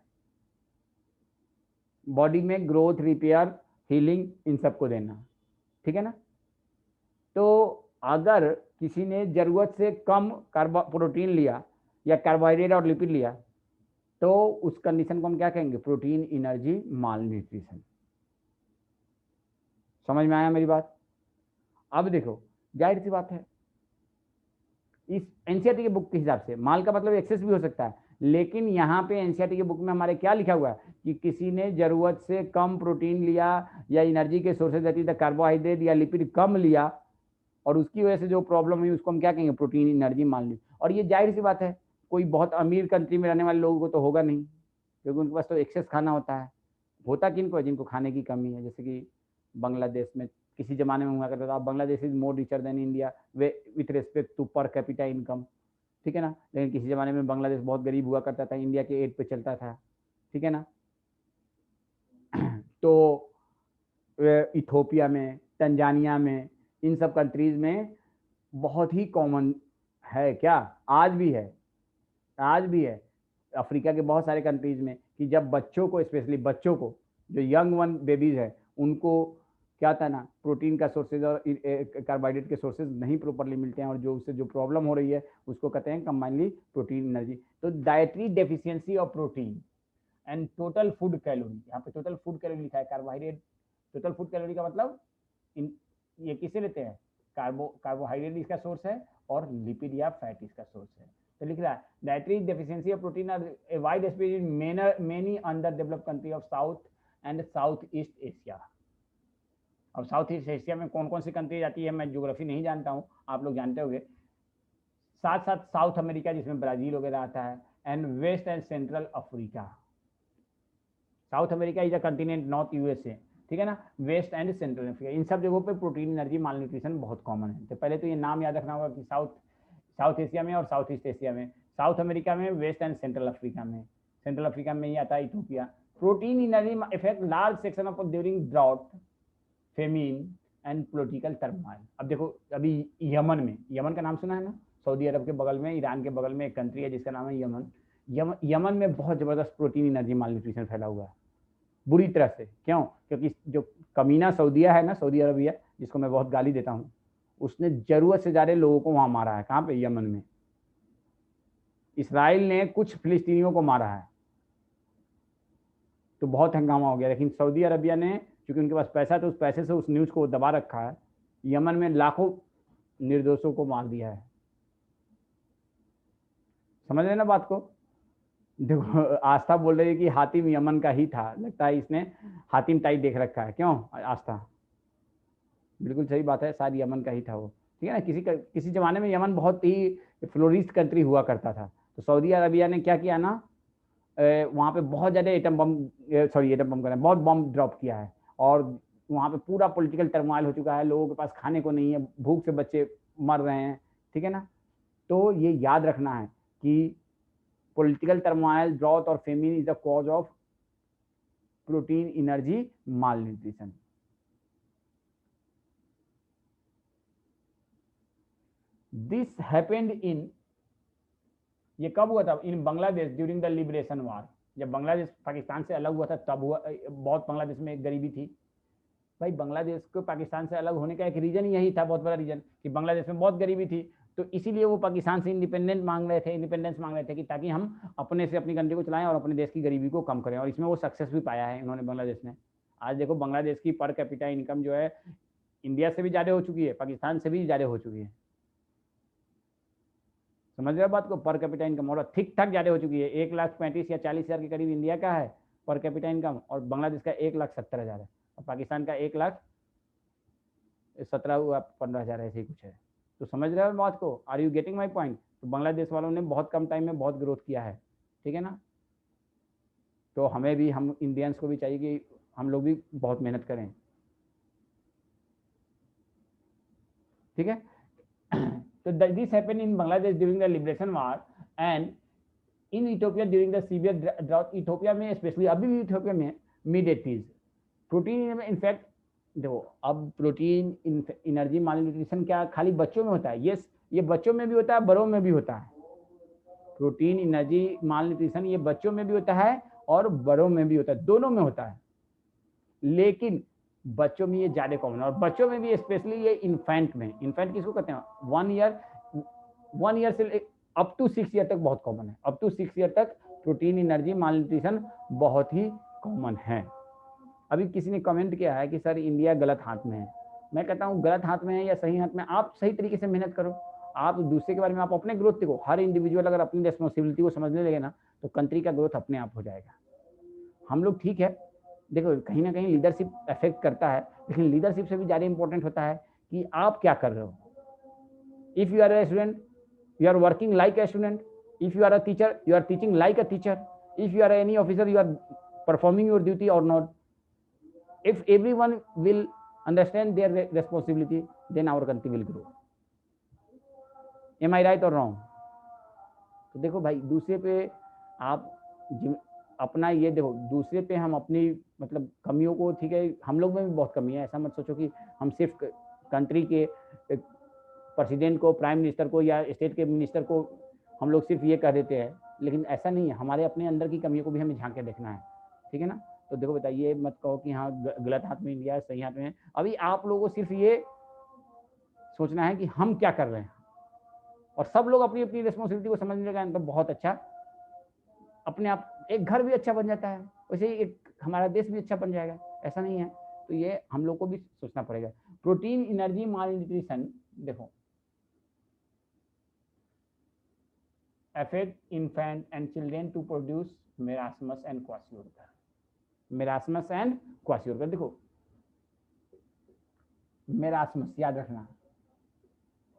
बॉडी में ग्रोथ, रिपेयर, हीलिंग, इन सबको देना, ठीक है ना। तो अगर किसी ने जरूरत से कम प्रोटीन लिया या कार्बोहाइड्रेट और लिपिड लिया, तो उस कंडीशन को हम क्या कहेंगे, प्रोटीन एनर्जी माल न्यूट्रिशन। समझ में आया मेरी बात। अब देखो जाहिर सी बात है, इस एनसीईआरटी की बुक के हिसाब से माल का मतलब एक्सेस भी हो सकता है, लेकिन यहाँ पे एनसीईआरटी की बुक में हमारे क्या लिखा हुआ है कि किसी ने जरूरत से कम प्रोटीन लिया या एनर्जी के सोर्सेज रहती है कार्बोहाइड्रेट या लिपिड कम लिया और उसकी वजह से जो प्रॉब्लम हुई उसको हम क्या कहेंगे, प्रोटीन एनर्जी माल न्यूट्रिशन। और ये जाहिर सी बात है, कोई बहुत अमीर कंट्री में रहने वाले लोगों को तो होगा नहीं, क्योंकि उनके पास तो एक्सेस खाना होता है। होता किनको है, जिनको खाने की कमी है, जैसे कि बांग्लादेश में किसी जमाने में हुआ करता था, Bangladesh is more richer than India वे with respect to per capita income, ठीक है ना, लेकिन किसी जमाने में बांग्लादेश बहुत गरीब हुआ करता था, इंडिया के एड पे चलता था, ठीक है ना। तो इथोपिया में, तंजानिया में, इन सब कंट्रीज में बहुत ही कॉमन है, क्या आज भी है, आज भी है अफ्रीका के बहुत सारे कंट्रीज में कि जब बच्चों को, स्पेशली बच्चों को, जो यंग वन बेबीज है, उनको क्या था ना, प्रोटीन का सोर्सेज और कार्बोहाइड्रेट के सोर्सेज नहीं प्रॉपरली मिलते हैं, और जो उससे जो प्रॉब्लम हो रही है उसको कहते हैं कंबाइनली प्रोटीन एनर्जी। तो dietary deficiency of protein and total food calorie, यहाँ पे टोटल फूड कैलोरी लिखा है, कार्बोहाइड्रेट टोटल फूड कैलोरी का मतलब ये किसे लेते हैं, कार्बोहाइड्रेट इसका सोर्स है और लिपिड या फैट इसका सोर्स है। तो लिख रहा है dietary deficiency of protein are a widespread in many underdeveloped country of South and South East Asia. अब साउथ ईस्ट एशिया में कौन कौन सी कंट्री आती है, मैं ज्योग्राफी नहीं जानता हूँ, आप लोग जानते होंगे। साथ साथ साउथ अमेरिका जिसमें ब्राजील वगैरह आता है, and West and Central Africa. South America is a continent, North USA, ठीक है ना, वेस्ट एंड सेंट्रल अफ्रीका, इन सब जगहों पे प्रोटीन एनर्जी माल न्यूट्रिशन बहुत कॉमन है। तो पहले तो ये नाम याद रखना होगा कि साउथ एशिया में और साउथ ईस्ट एशिया में, साउथ अमेरिका में, वेस्ट एंड सेंट्रल अफ्रीका में, सेंट्रल अफ्रीका में ही आता है Ethiopia. Protein energy effect large section of during drought, famine and political turmoil. अब देखो अभी यमन में, यमन का नाम सुना है ना, सऊदी अरब के बगल में, ईरान के बगल में एक कंट्री है जिसका नाम है यमन। यमन में बहुत जबरदस्त प्रोटीन एनर्जी माल न्यूट्रिशन फैला हुआ है बुरी तरह से। क्यों? क्योंकि जो कमीना सऊदिया है ना, सऊदी अरबिया, जिसको मैं बहुत गाली देता हूँ, उसने जरूरत से ज्यादा लोगों को वहां मारा है। कहाँ पे? यमन में। इसराइल ने कुछ फिलिस्तीनियों को मारा है, तो बहुत हंगामा हो गया। लेकिन सऊदी अरबिया ने, क्योंकि उनके पास पैसा, तो उस पैसे से उस न्यूज को दबा रखा है। यमन में लाखों निर्दोषों को मार दिया है। समझ रहे ना बात को? देखो आस्था बोल रही है कि हातिम यमन का ही था, लगता है इसने हातिम टाइप देख रखा है। क्यों आस्था? बिल्कुल सही बात है, शायद यमन का ही था वो, ठीक है ना। किसी जमाने में यमन बहुत ही फ्लोरिस्ट कंट्री हुआ करता था। तो सऊदी अरबिया ने क्या किया ना, वहाँ पे बहुत ज़्यादा एटम बम कर रहे हैं, बहुत बम ड्रॉप किया है, और वहाँ पे पूरा पॉलिटिकल टर्मोइल हो चुका है, लोगों के पास खाने को नहीं है, भूख से बच्चे मर रहे हैं, ठीक है ना। तो ये याद रखना है कि पॉलिटिकल टर्मोइल, ड्रॉथ और famine is the cause of protein energy malnutrition. This happened in, ये कब हुआ था? In Bangladesh during the liberation war. जब बांग्लादेश पाकिस्तान से अलग हुआ था तब हुआ। बहुत बांग्लादेश में एक गरीबी थी भाई। बांग्लादेश को पाकिस्तान से अलग होने का एक रीजन यही था, बहुत बड़ा रीजन, कि बांग्लादेश में बहुत गरीबी थी। तो इसीलिए वो पाकिस्तान से इंडिपेंडेंस मांग रहे थे कि ताकि हम अपने से अपनी कंट्री को चलाएं और अपने देश की गरीबी को कम करें। और इसमें वो सक्सेस भी पाया है इन्होंने, बांग्लादेश ने। आज देखो बांग्लादेश की पर कैपिटा इनकम जो है इंडिया से भी ज़्यादा हो चुकी है, पाकिस्तान से भी ज़्यादा हो चुकी है। समझ रहे हो बात को? पर कैपिटा इनकम और ठीक ठाक ज़्यादा हो चुकी है। 1,35,000 या 40,000 के करीब इंडिया का है पर कैपिटा इनकम, और बांग्लादेश का 1,70,000 है, और पाकिस्तान का 1,17,15,000 ऐसे ही कुछ है। तो समझ रहे हो बात को? Are you getting my point? तो बांग्लादेश वालों ने बहुत कम टाइम में बहुत ग्रोथ किया है, ठीक है ना। तो हमें भी, हम इंडियंस को भी चाहिए कि हम लोग भी बहुत मेहनत करें, ठीक है। तो this happened in Bangladesh during the liberation war and in Ethiopia during the severe drought. Ethiopia में स्पेशली, अभी भी इथोपिया में मिड-80s प्रोटीन में, इनफैक्ट देखो अब प्रोटीन एनर्जी माल न्यूट्रिशन क्या खाली बच्चों में होता है? यस, ये बच्चों में भी होता है, बड़ों में भी होता है। प्रोटीन एनर्जी माल न्यूट्रिशन ये बच्चों में भी होता है और बड़ों में भी होता है, दोनों में होता है। लेकिन बच्चों में ये ज्यादा कॉमन है, और बच्चों में भी स्पेशली ये इन्फेंट में। इन्फेंट किसको कहते हैं? 1 ईयर से अप टू 6 ईयर तक बहुत कॉमन है। अप टू 6 ईयर तक प्रोटीन एनर्जी माल न्यूट्रिशन बहुत ही कॉमन है। अभी किसी ने कमेंट किया है कि सर इंडिया गलत हाथ में है। मैं कहता हूँ गलत हाथ में है या सही हाथ में, आप सही तरीके से मेहनत करो। आप दूसरे के बारे में, आप अपने ग्रोथ देखो। हर इंडिविजुअल अगर अपनी रिस्पॉन्सिबिलिटी को समझने लगे ना, तो कंट्री का ग्रोथ अपने आप हो जाएगा। हम लोग ठीक है, देखो कहीं ना कहीं लीडरशिप अफेक्ट करता है, लेकिन लीडरशिप से भी ज़्यादा इंपॉर्टेंट होता है कि आप क्या कर रहे हो। If you are a student, you are working like a student. If you are a teacher, you are teaching like a teacher. If you are any officer, you are performing your duty or not. If everyone will understand their responsibility, then our country will grow. Am I right or wrong? तो देखो भाई, दूसरे पे आप अपना ये देखो, दूसरे पे हम अपनी मतलब कमियों को, ठीक है, हम लोग में भी बहुत कमी है। ऐसा मत सोचो कि हम सिर्फ कंट्री के प्रेसिडेंट को, प्राइम मिनिस्टर को या स्टेट के मिनिस्टर को हम लोग सिर्फ ये कह देते हैं, लेकिन ऐसा नहीं है। हमारे अपने अंदर की कमियों को भी हमें झांक के देखना है, ठीक है ना। तो देखो बेटा, ये मत कहो कि हाँ गलत हाथ में इंडिया है, सही हाथ में है। अभी आप लोगों को सिर्फ ये सोचना है कि हम क्या कर रहे हैं, और सब लोग अपनी अपनी रिस्पॉन्सिबिलिटी को समझने लगा तो बहुत अच्छा, अपने आप एक घर भी अच्छा बन जाता है, वैसे ही एक हमारा देश भी अच्छा बन जाएगा, ऐसा नहीं है। तो ये हम लोग को भी सोचना पड़ेगा। प्रोटीन एनर्जी माल न्यूट्रिशन, देखो affect infant and children to produce marasmus and kwashiorkor। Marasmus and kwashiorkor, देखो मेरास्मस याद रखना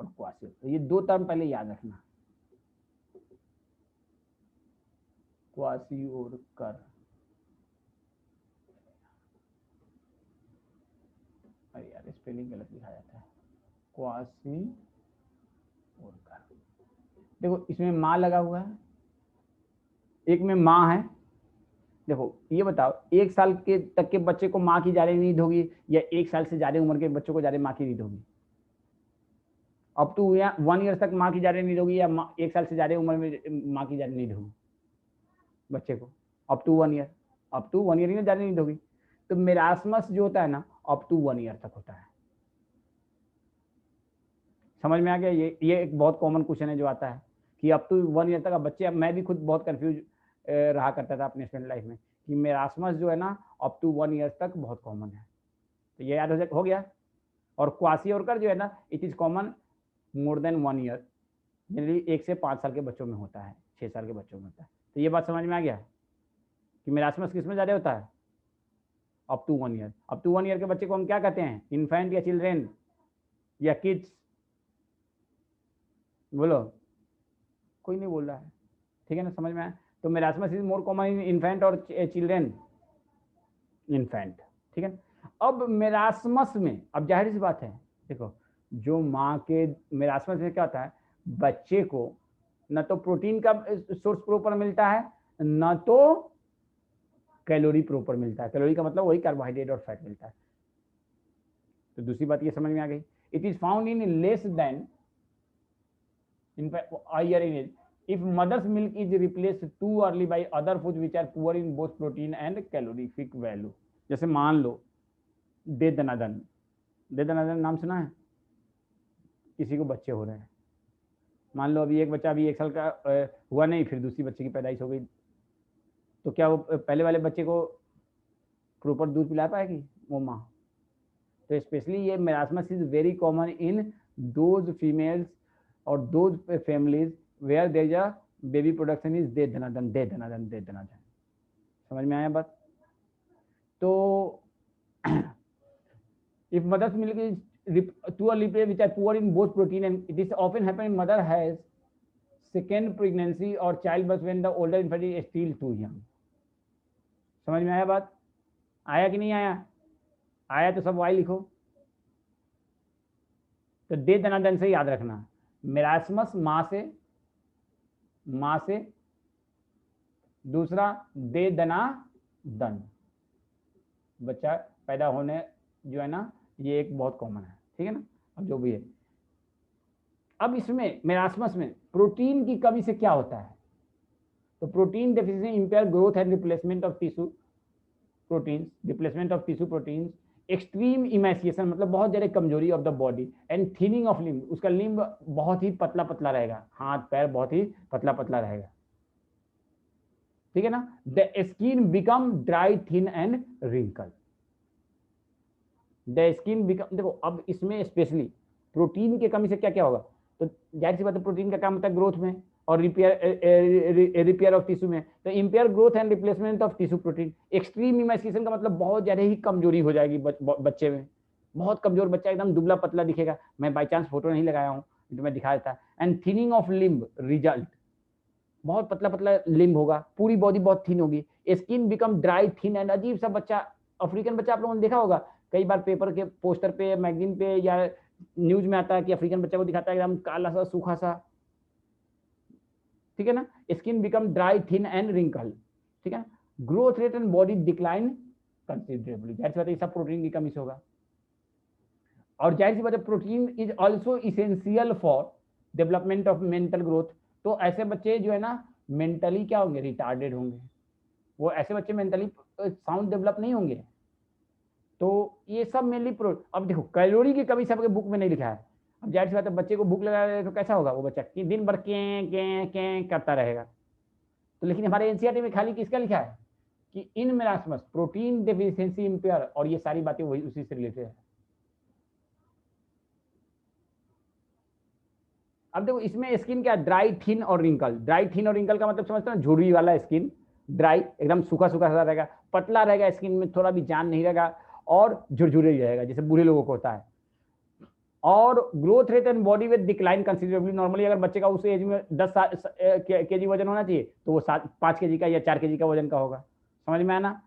और क्वाशियोरकर, ये दो टर्म पहले याद रखना। क्वाशियोरकर, अरे यार स्पेलिंग गलत लिखा जाता है, क्वाशियोरकर। देखो इसमें माँ लगा हुआ है, एक में माँ है। देखो ये बताओ, 1 साल के तक के बच्चे को माँ की ज्यादा नीड होगी या 1 साल से ज्यादा उम्र के बच्चों को ज्यादा माँ की नीड होगी? अब तो 1 ईयर तक माँ की ज्यादा नीड होगी या 1 साल से ज्यादा उम्र में माँ की ज्यादा नीड होगी बच्चे को? Up to 1 year, up to 1 year ही ज्यादा नीड होगी। तो मेरास्मस जो होता है ना, अप टू 1 ईयर तक होता है। समझ में आ गया? ये एक बहुत कॉमन क्वेश्चन है जो आता है कि अप टू 1 ईयर तक का बच्चे, मैं भी खुद बहुत कंफ्यूज रहा करता था अपने स्टूडेंट लाइफ में कि मेरास्मस जो है ना अप टू 1 ईयर तक बहुत कॉमन है। तो ये याद हो गया। और क्वाशियोरकर जो है ना, it is common more than 1 year, generally 1 से 5 साल के बच्चों में होता है, 6 साल के बच्चों में होता है। तो ये बात समझ में आ गया कि मेरास्मस किस में ज्यादा होता है? Up to 1 year. Up to 1 year के बच्चे को हम क्या कहते हैं? इन्फेंट या चिल्ड्रेन या किड्स? बोलो, कोई नहीं बोल रहा है, ठीक है ना, समझ में आया? तो marasmus is more common in infant और चिल्ड्रेन, इन्फेंट, ठीक है। अब मेरास्मस में, अब जाहिर सी बात है, देखो जो माँ के मेरास्मस में क्या होता है, बच्चे को न तो प्रोटीन का सोर्स प्रॉपर मिलता है, न तो कैलोरी प्रॉपर मिलता है। कैलोरी का मतलब वही कार्बोहाइड्रेट और फैट मिलता है। तो दूसरी बात ये समझ में आ गई, it is found in less than a year in age if mother's milk is replaced too early by other foods which are poor in both protein and calorific value। जैसे मान लो दे दनादन, दे दनादन नाम सुना है? किसी को बच्चे हो रहे हैं, मान लो अभी एक बच्चा अभी 1 साल का हुआ नहीं, फिर दूसरी बच्चे की पैदाइश हो गई, तो क्या वो पहले वाले बच्चे को प्रॉपर दूध पिला पाएगी वो माँ? तो स्पेशली ये marasmus is very common in those females और those families where there is a baby production is दे दनादन, दे दनादन, दे दनादन। समझ में आया बात? तो if mother's milk is too early which are poor in both protein and it is often happen in mother has second pregnancy or childbirth when the older infant is still too young। समझ में आया बात? आया कि नहीं आया? आया तो सब वाई लिखो। तो दे दनादन से याद रखना, मेरास्मस माँ से, दूसरा दे दना दन, बच्चा पैदा होने जो है ना, ये एक बहुत कॉमन है, ठीक है ना। अब जो भी है, अब इसमें मेरास्मस में प्रोटीन की कमी से क्या होता है? तो protein deficiency impair growth and replacement of tissue proteins, replacement of tissue proteins, extreme emaciation मतलब बहुत ज्यादा कमजोरी of the body, and thinning of limb, उसका लिम्ब बहुत ही पतला पतला रहेगा, हाथ पैर बहुत ही पतला पतला रहेगा, ठीक है ना। The skin become dry thin and wrinkle, the skin become, देखो अब इसमें स्पेशली प्रोटीन की कमी से क्या क्या होगा? तो जाहिर सी बात है प्रोटीन का काम होता है ग्रोथ में और रिपेयर ऑफ टिश्यू में। तो impair growth and replacement of tissue protein, extreme emaciation का मतलब बहुत ज्यादा ही कमजोरी हो जाएगी बच्चे में, बहुत कमजोर बच्चा, एकदम दुबला पतला दिखेगा। मैं बाई चांस फोटो नहीं लगाया हूँ तो मैं दिखा देता। And thinning of limb result, बहुत पतला पतला लिम्ब होगा, पूरी बॉडी बहुत थिन होगी। Skin become dry thin and, अजीब सा बच्चा, अफ्रीकन बच्चा आप लोगों ने देखा होगा, कई बार पेपर के पोस्टर पे, मैगजीन पे या न्यूज में आता है कि अफ्रीकन बच्चा को दिखाता है एकदम काला सा सूखा सा, ठीक है ना। Skin become dry thin and wrinkle, ठीक है। Growth rate and body decline considerably, जाहिर सी बात है सब प्रोटीन की कमी से होगा। और जाहिर सी बात है protein is also essential for development of mental growth. तो ऐसे बच्चे जो है ना मेंटली क्या होंगे? रिटार्डेड होंगे। वो ऐसे बच्चे मेंटली साउंड डेवलप नहीं होंगे। तो ये सब मेनली अब देखो कैलोरी की कमी सबके बुक में नहीं लिखा है। अब जाहिर सी बात है बच्चे को भूख लगा है तो कैसा होगा वो बच्चा कि दिन भर के करता रहेगा। तो लेकिन हमारे एनसीईआरटी में खाली किसका लिखा है कि इन मेरास्मस प्रोटीन डेफिशिएंसी इंपेयर, और ये सारी बातें वही उसी से रिलेटेड है। अब देखो इसमें स्किन क्या ड्राई थिन और रिंकल। ड्राई थिन और रिंकल का मतलब समझते हो, झुर्री वाला स्किन, ड्राई एकदम सूखा सूखा सा रहेगा, पतला रहेगा, स्किन में थोड़ा भी जान नहीं रहेगा और झुरझुरे रहेगा जैसे बूढ़े लोगों को होता है। और growth rate and body weight decline considerably. Normally अगर बच्चे का उस एज में 10 केजी वजन होना चाहिए तो वो 5 केजी का या 4 केजी का वजन का होगा। समझ में आया ना।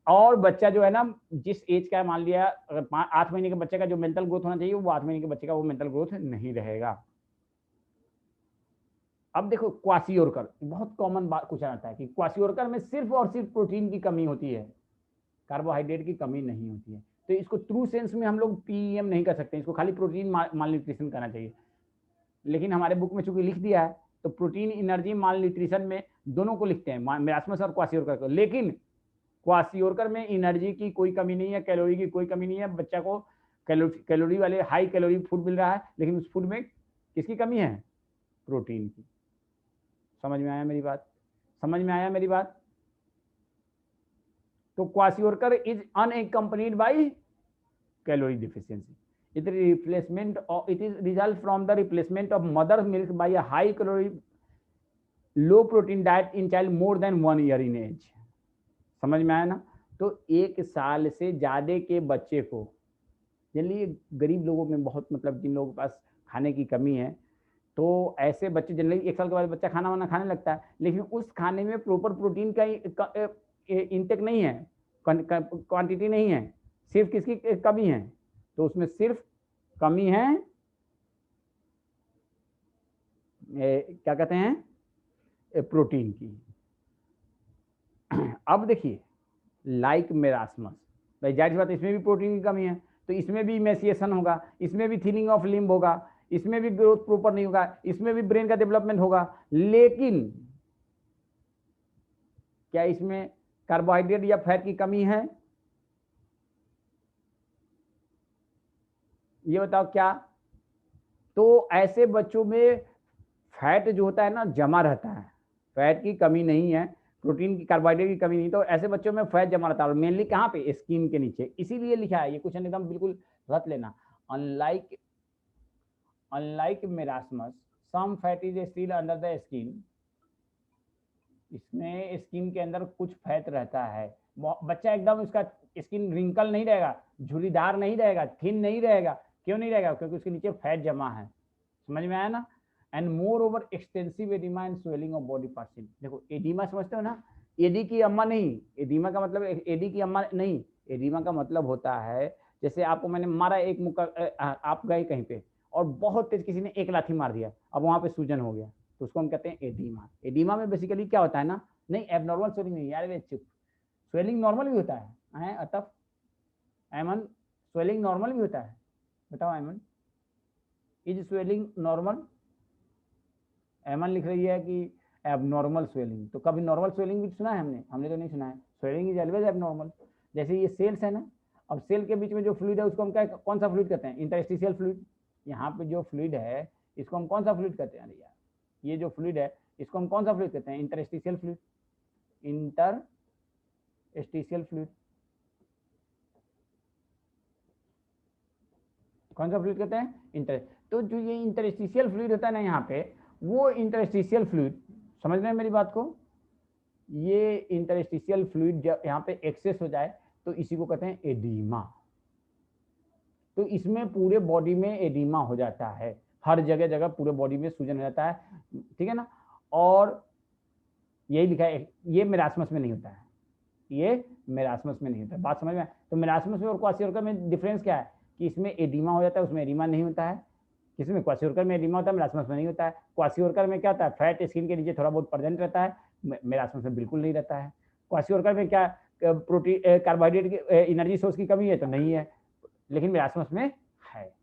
और बच्चा जो है ना जिस एज का मान लिया अगर 8 महीने के बच्चे का जो मेंटल ग्रोथ होना चाहिए वो 8 महीने के बच्चे का वो मेंटल ग्रोथ नहीं रहेगा। अब देखो क्वासियोरकर, बहुत कॉमन बात पूछा जाता है कि क्वासियोरकर में सिर्फ और सिर्फ प्रोटीन की कमी होती है, कार्बोहाइड्रेट की कमी नहीं होती है। तो इसको ट्रू सेंस में हम लोग पीएम नहीं कर सकते, इसको खाली प्रोटीन माल न्यूट्रिशन करना चाहिए। लेकिन हमारे बुक में चूंकि लिख दिया है तो प्रोटीन एनर्जी माल न्यूट्रिशन में दोनों को लिखते हैं, मेरास्मस और क्वासियोरकर को। लेकिन क्वासियोरकर में एनर्जी की कोई कमी नहीं है, कैलोरी की कोई कमी नहीं है। बच्चा को कैलोरी वाले हाई कैलोरी फूड मिल रहा है, लेकिन उस फूड में किसकी कमी है, प्रोटीन की। समझ में आया मेरी बात, समझ में आया मेरी बात। तो kwashiorkor is unaccompanied by calorie deficiency. It is result from the replacement of mother's milk by a high calorie low protein diet in child more than 1 year in age। समझ में आया ना। तो 1 साल से ज्यादा के बच्चे को, जनरली गरीब लोगों में बहुत मतलब जिन लोगों के पास खाने की कमी है तो ऐसे बच्चे जनरली 1 साल के बाद बच्चा खाना वाना खाने लगता है, लेकिन उस खाने में प्रॉपर प्रोटीन का इंटेक नहीं है, क्वांटिटी नहीं है, सिर्फ किसकी कमी है, तो उसमें सिर्फ कमी है क्या कहते हैं प्रोटीन की। अब देखिए लाइक मेरास्मस, भाई जाहिर सी बात इसमें भी प्रोटीन की कमी है तो इसमें भी इमेसिएशन होगा, इसमें भी थिनिंग ऑफ लिम्ब होगा, इसमें भी ग्रोथ प्रॉपर नहीं होगा, इसमें भी ब्रेन का डेवलपमेंट होगा। लेकिन क्या इसमें कार्बोहाइड्रेट या फैट की कमी है, ये बताओ क्या। तो ऐसे बच्चों में फैट जो होता है ना जमा रहता है, फैट की कमी नहीं है, प्रोटीन की कार्बोहाइड्रेट की कमी नहीं, तो ऐसे बच्चों में फैट जमा रहता है। मेनली कहाँ पे, स्किन के नीचे। इसीलिए लिखा है ये क्वेश्चन एकदम बिल्कुल रट लेना। Unlike marasmus some fat is still under the skin. इसमें स्किन के अंदर कुछ फैट रहता है। बच्चा एकदम उसका स्किन रिंकल नहीं रहेगा, झुर्रीदार नहीं रहेगा, थिन नहीं रहेगा। क्यों नहीं रहेगा, क्योंकि उसके नीचे फैट जमा है। समझ में आया ना। And more over extensive oedema and swelling of body parts. देखो एडिमा समझते हो ना, एडी की अम्मा नहीं, एडिमा का मतलब एडी की अम्मा नहीं, एडिमा का मतलब होता है जैसे आपको मैंने मारा एक मुक्का, आप गए कहीं पे और बहुत तेज किसी ने एक लाठी मार दिया, अब वहां पे सूजन हो गया, तो उसको हम कहते हैं एडिमा। एडिमा में बेसिकली क्या होता है ना, नहीं एबनॉर्मल स्वेलिंग नहीं यार, वे चुप, स्वेलिंग नॉर्मल भी होता है अतफ, ऐमन स्वेलिंग नॉर्मल भी होता है, बताओ Ayman, is swelling normal. Ayman लिख रही है कि एबनॉर्मल स्वेलिंग, तो कभी नॉर्मल स्वेलिंग भी सुना है हमने तो नहीं सुना है। Swelling is always abnormal. जैसे ये सेल्स है ना, अब सेल के बीच में जो फ्लूइड है उसको हम क्या, कौन सा फ्लूइड कहते हैं, इंटरस्टिशियल फ्लूइड। यहाँ पे जो फ्लूइड है इसको हम कौन सा फ्लूइड कहते हैं, यार ये जो फ्लूइड है इसको हम कौन सा फ्लूइड कहते हैं, इंटरस्टिशियल फ्लूइड, इंटरस्टिशियल फ्लूइड। कौन सा फ्लूइड कहते हैं, इंटर। तो जो ये इंटरस्टिशियल फ्लूइड होता है ना यहाँ पे, वो इंटरस्टिशियल फ्लूइड, समझ रहे हैं मेरी बात को, ये इंटरस्टिशियल फ्लूइड जब यहाँ पे एक्सेस हो जाए तो इसी को कहते हैं एडीमा। तो इसमें पूरे बॉडी में एडीमा हो जाता है, हर जगह जगह पूरे बॉडी में सूजन हो जाता है, ठीक है ना। और यही लिखा है, ये मेरास्मस में नहीं होता है, ये मेरास्मस में नहीं होता है, बात समझ में। तो मेरास्मस में और क्वासियोरकर में डिफरेंस क्या है कि इसमें एडीमा हो जाता है, उसमें एडीमा नहीं होता है। किसमें, क्वासियोरकर में एडीमा होता है, मेरास्मस में नहीं होता है। क्वासियोरकर में क्या होता है, फैट स्किन के नीचे थोड़ा बहुत प्रेजेंट रहता है, मेरास्मस में बिल्कुल नहीं रहता है। क्वासियोरकर में क्या, प्रोटीन कार्बोहाइड्रेट की एनर्जी सोर्स की कमी है तो नहीं है, लेकिन मेरास्मस में है,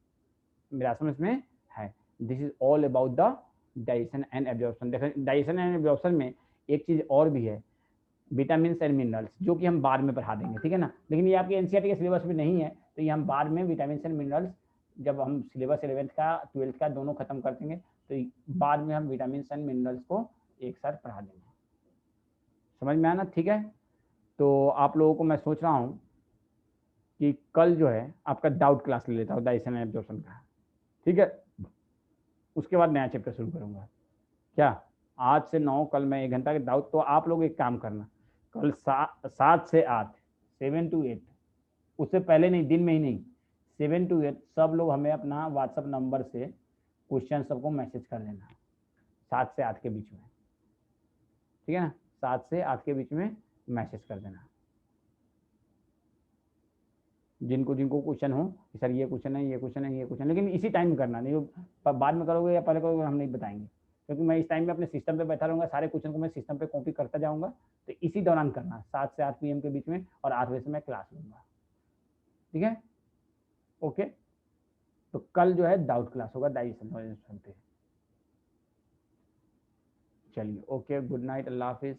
मेरास्मस में है। This is all about the digestion and absorption. देखो डाइजेशन एंड एब्जॉर्प्शन में एक चीज और भी है, विटामिन एंड मिनरल्स, जो कि हम बाद में पढ़ा देंगे, ठीक है ना। लेकिन ये आपके एनसीईआरटी के सिलेबस में नहीं है, तो ये हम बाद में विटामिन एंड मिनरल्स, जब हम सिलेबस 11th का 12th का दोनों खत्म कर देंगे, तो बाद में हम विटामिन एंड मिनरल्स को एक साथ पढ़ा देंगे। समझ में आना, ठीक है। तो आप लोगों को मैं सोच रहा हूँ कि कल जो है आपका डाउट क्लास ले लेता हूँ डाइजेशन एंड एब्जॉर्प्शन का, ठीक है। उसके बाद नया चैप्टर शुरू करूँगा। क्या आज से 9, कल मैं 1 घंटा के डाउट, तो आप लोग एक काम करना, कल 7 से 8, 7 to 8, उससे पहले नहीं, दिन में ही नहीं, 7 to 8 सब लोग हमें अपना व्हाट्सअप नंबर से क्वेश्चन सबको मैसेज कर देना 7 से 8 के बीच में, ठीक है ना। 7 से 8 के बीच में मैसेज कर देना, जिनको जिनको क्वेश्चन हो कि सर ये क्वेश्चन है, ये क्वेश्चन है, ये क्वेश्चन, लेकिन इसी टाइम करना, नहीं बाद में करोगे या पहले करोगे हम नहीं बताएंगे, क्योंकि मैं इस टाइम में अपने सिस्टम पे बैठा रहूँगा, सारे क्वेश्चन को मैं सिस्टम पे कॉपी करता जाऊँगा। तो इसी दौरान करना 7 से 8 PM के बीच में, और 8 बजे से मैं क्लास लूँगा, ठीक है। ओके, तो कल जो है डाउट क्लास होगा डाइजेशन पे। चलिए, ओके, गुड नाइट, अल्लाह हाफिज़।